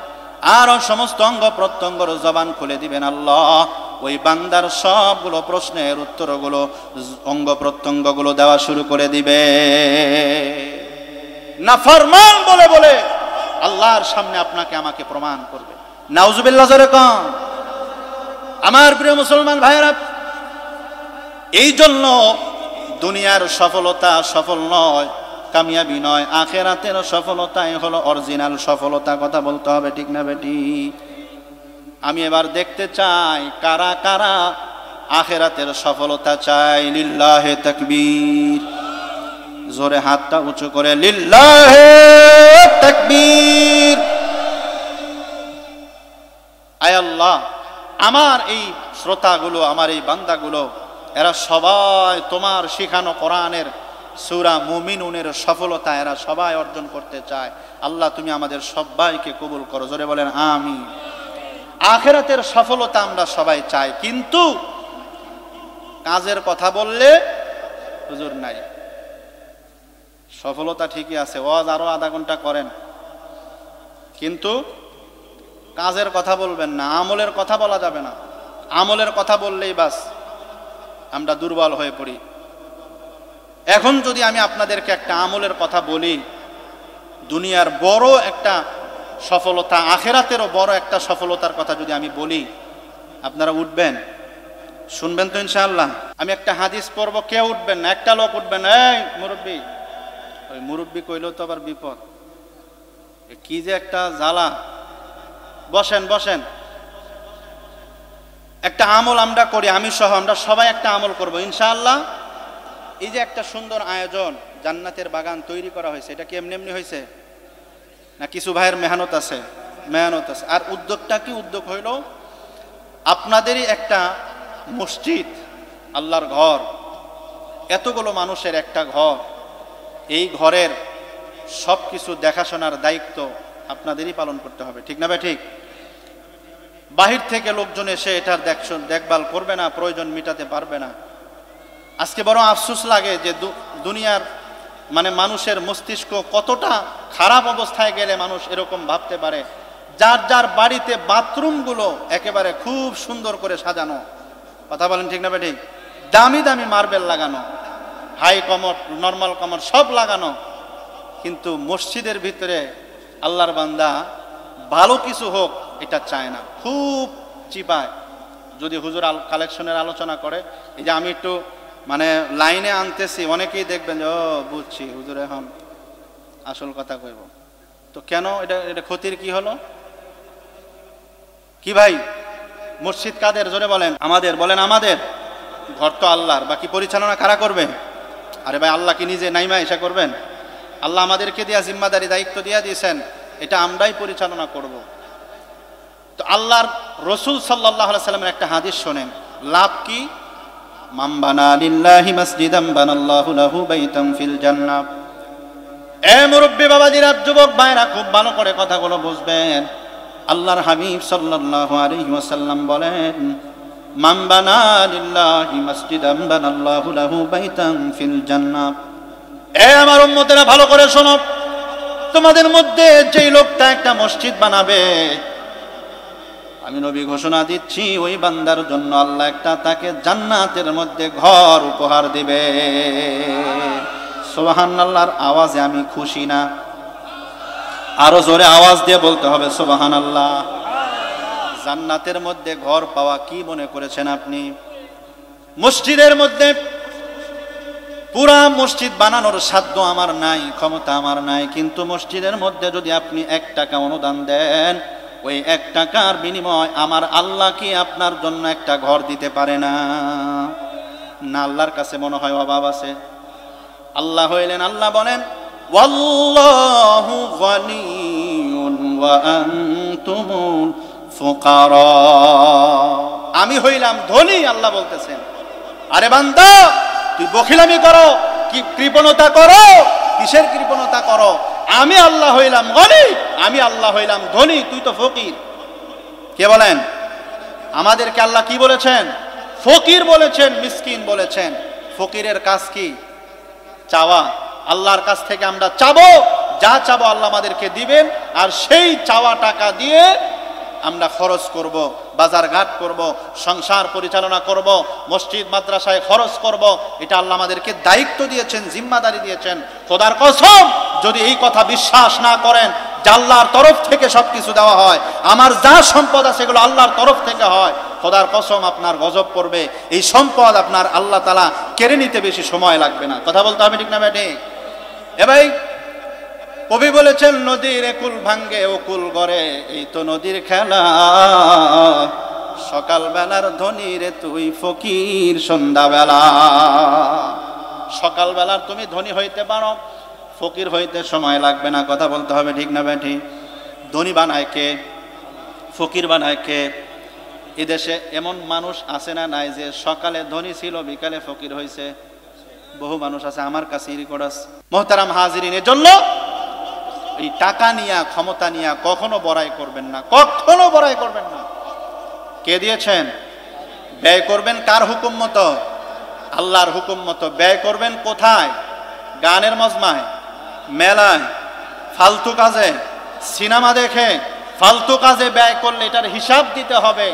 আরো সমস্ত অঙ্গ প্রত্যঙ্গর জবান খুলে দিবেন আল্লাহ। ওই বান্দার সবগুলো প্রশ্নের উত্তরগুলো অঙ্গ প্রত্যঙ্গগুলো দেওয়া শুরু করে দিবে। নাফরমান বলে বলে আল্লাহর সামনে আপনাকে আমাকে প্রমাণ করবে। নাউজুবিল্লাহ জোরে কন। আমার প্রিয় মুসলমান ভাইরা, এই জন্য দুনিয়ার সফলতা সফল নয়, কামিয়াবি নয়, আখেরাতের সফলতাই হলো অরিজিনাল সফলতা। কথা বলতে হবে, ঠিক না বেটি? আমি এবার দেখতে চাই কারা কারা আখেরাতের সফলতা চাই। লিল্লাহে তাকবীর, জোরে হাতটা উঁচু করে লিল্লাহে তাকবীর। আয় আল্লাহ, আমার এই শ্রোতাগুলো, আমার এই বান্দাগুলো, এরা সবাই তোমার শিখানো কোরআনের সূরা মুমিনুনের সফলতা এরা সবাই অর্জন করতে চায়। আল্লাহ তুমি আমাদের সবাইকে কবুল করো, জোরে বলেন আমিন। আখিরাতের সফলতা আমরা সবাই চাই, কিন্তু কাজের কথা বললে হুজুর নাই। সফলতা ঠিকই আছে, ওয়াজ আরো আধা ঘন্টা করেন, কিন্তু কাজের কথা বলবেন না, আমলের কথা বলা যাবে না। আমলের কথা বললেই বাস আমরা দুর্বল হয়ে পড়ি। এখন যদি আমি আপনাদেরকে একটা আমলের কথা বলি, দুনিয়ার বড় একটা সফলতা, আখেরাতেরও বড় একটা সফলতার কথা যদি আমি বলি, আপনারা উঠবেন? শুনবেন তো ইনশাআল্লাহ? আমি একটা হাদিস পড়ব, কেউ উঠবেন না, একটা লোক উঠবেন, এই মুরব্বী। ওই মুরব্বী কইলেও তো আবার বিপদ, কি যে একটা জ্বালা। বসেন বসেন, একটা আমল আমরা করি, আমি সহ আমরা সবাই একটা আমল করব ইনশাআল্লাহ। এই যে একটা সুন্দর আয়োজন, জান্নাতের বাগান তৈরি করা হয়েছে, এটা কি এমনি এমনি হয়েছে না? কিছু ভাইয়ের মেহনত আছে, মেহনত আছে। আর উদ্যোগটা কি? উদ্যোগ হইল আপনাদেরই একটা মসজিদ, আল্লাহর ঘর, এতগুলো মানুষের একটা ঘর, এই ঘরের সব কিছু দেখাশোনার দায়িত্ব আপনাদেরই পালন করতে হবে, ঠিক না ভাই? ঠিক। বাহির থেকে লোকজন এসে এটার দেখভাল করবে না, প্রয়োজন মিটাতে পারবে না। আজকে বড় আফসোস লাগে যে দুনিয়ার মানে মানুষের মস্তিষ্ক কতটা খারাপ অবস্থায় গেলে মানুষ এরকম ভাবতে পারে। যার যার বাড়িতে বাথরুমগুলো একেবারে খুব সুন্দর করে সাজানো, কথা বলেন ঠিক না ভাই? ঠিক। দামি দামি মার্বেল লাগানো, হাই কমোড, নর্মাল কমোড সব লাগানো, কিন্তু মসজিদের ভিতরে আল্লাহর বান্দা ভালো কিছু হোক এটা চায় না, খুব চিপায়। যদি হুজুর কালেকশনের আলোচনা করে, এই যে আমি একটু মানে লাইনে আনতেছি, অনেকেই দেখবেন যে ও বুঝছি হুজুর এখন আসল কথা কইব। তো কেন? এটা ক্ষতির কি হলো? কি ভাই, মসজিদ কাদের? জোরে বলেন। আমাদের। বলেন আমাদের। ঘর তো আল্লাহর, বাকি পরিচালনা কারা করবে? আরে ভাই, আল্লাহ কি নিজে নাইমা এসা করবেন? আল্লাহ আমাদেরকে দিয়া জিম্মাদারি দায়িত্ব দিয়া দিয়েছেন, এটা আমরাই পরিচালনা করব। তো আল্লাহর রসুল সাল্লাল্লাহু আলাইহি সাল্লামের একটা হাদিস শোনেন, লাভ কি? মান বানা লিল্লাহি মাসজিদান বানাল্লাহু লাহু বাইতান ফিল জান্নাহ। এ মুরব্বি বাবাজিরা, যুবক ভাইরা, খুব ভালো করে কথাগুলো বুঝবেন। আল্লাহর হাবিব সাল্লাল্লাহু আলাইহি ওয়াসাল্লাম বলেন, মান বানা লিল্লাহি মাসজিদান বানাল্লাহু লাহু বাইতান ফিল জান্নাহ। এ আমার উম্মতেরা, ভালো করে শোনো, তোমাদের মধ্যে যেই লোকটা একটা মসজিদ বানাবে, আমি নবী ঘোষণা দিচ্ছি ওই বান্দার জন্য আল্লাহ একটা তাকে জান্নাতের মধ্যে ঘর উপহার দিবে। সুবহানাল্লাহর আওয়াজে আমি খুশি না? আরো জোরে আওয়াজ দিয়ে বলতে হবে সুবহানাল্লাহ। জান্নাতের মধ্যে ঘর পাওয়া কি মনে করেছেন আপনি? মসজিদের মধ্যে পুরা মসজিদ বানানোর সাধ্য আমার নাই, ক্ষমতা আমার নাই, কিন্তু মসজিদের মধ্যে যদি আপনি 1 টাকা অনুদান দেন, ওই 1 টাকার বিনিময় আমার আল্লাহ কি আপনার জন্য একটা ঘর দিতে পারে না? না, আল্লাহর কাছে মনে হয় অভাব আছে? আল্লাহ হইলেন, আল্লাহ বলেন ওয়াল্লাহু গনিয়ুন ওয়া আনতুমুল ফুকারা। আমি হইলাম ধনী, আল্লাহ বলতেছেন। আরে বান্দা, তুই বখিলামি করো, কি কৃপণতা করো, কিসের কৃপণতা করো? আমি আল্লাহ হইলাম গনি, আমি আল্লাহ হইলাম ধনী, তুই তো ফকির। কে বলেন? আমাদেরকে আল্লাহ কি বলেছেন? ফকির বলেছেন, মিসকিন বলেছেন। ফকিরের কাজ কি? চাওয়া। আল্লাহর কাছ থেকে আমরা চাবো, যা চাবো আল্লাহ আমাদেরকে দিবেন, আর সেই চাওয়া টাকা দিয়ে আমরা খরচ করব, বাজার ঘাট করব, সংসার পরিচালনা করব, মসজিদ মাদ্রাসায় খরচ করব। এটা আল্লাহ আমাদেরকে দায়িত্ব দিয়েছেন, জিম্মাদারি দিয়েছেন। খোদার কসম, যদি এই কথা বিশ্বাস না করেন যে আল্লাহর তরফ থেকে সবকিছু দেওয়া হয়, আমার যা সম্পদ আছে সেগুলো আল্লাহর তরফ থেকে হয়, খোদার কসম আপনার গজব পড়বে। এই সম্পদ আপনার আল্লাহ তাআলা কেড়ে নিতে বেশি সময় লাগবে না। কথা বলতে হবে, ঠিক না বেঠিক? এ ভাই, কবি বলেছেন নদীর একুল ভাঙ্গে ওকুল গড়ে, এই তো নদীর খেলা। সকাল বেলার ধনী রে তুই ফকির সন্ধ্যাবেলা। সকাল বেলার তুমি ধনী হইতে পারো, ফকির হইতে সময় লাগবে না। কথা বলতে হবে, ঠিক না বেঠি? ধনী বানায় কে? ফকির বানায় কে? এদেশে এমন মানুষ আছে না নাই যে সকালে ধনী ছিল, বিকালে ফকির হয়েছে? বহু মানুষ আছে, আমার কাছে রেকর্ড আছে। মোহতারাম হাজিরিন, এর জন্য এই টাকা নিয়া, ক্ষমতা নিয়া কখনো বড়াই করবেন না, কখনো বড়াই করবেন না। কে দিয়েছেন? ব্যয় করবেন কার হুকুম মতো? আল্লাহর হুকুম মতো। ব্যয় করবেন কোথায়? গানের মজমায়, মেলায়, ফালতু কাজে, সিনেমা দেখে, ফালতু কাজে ব্যয় করলে এটার হিসাব দিতে হবে।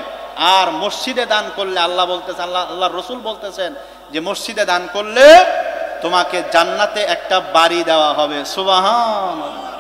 আর মসজিদে দান করলে আল্লাহ বলতেছেন, আল্লাহর রসুল বলতেছেন যে মসজিদে দান করলে তোমাকে জান্নাতে একটা বাড়ি দেওয়া হবে। সুবহানাল্লাহ।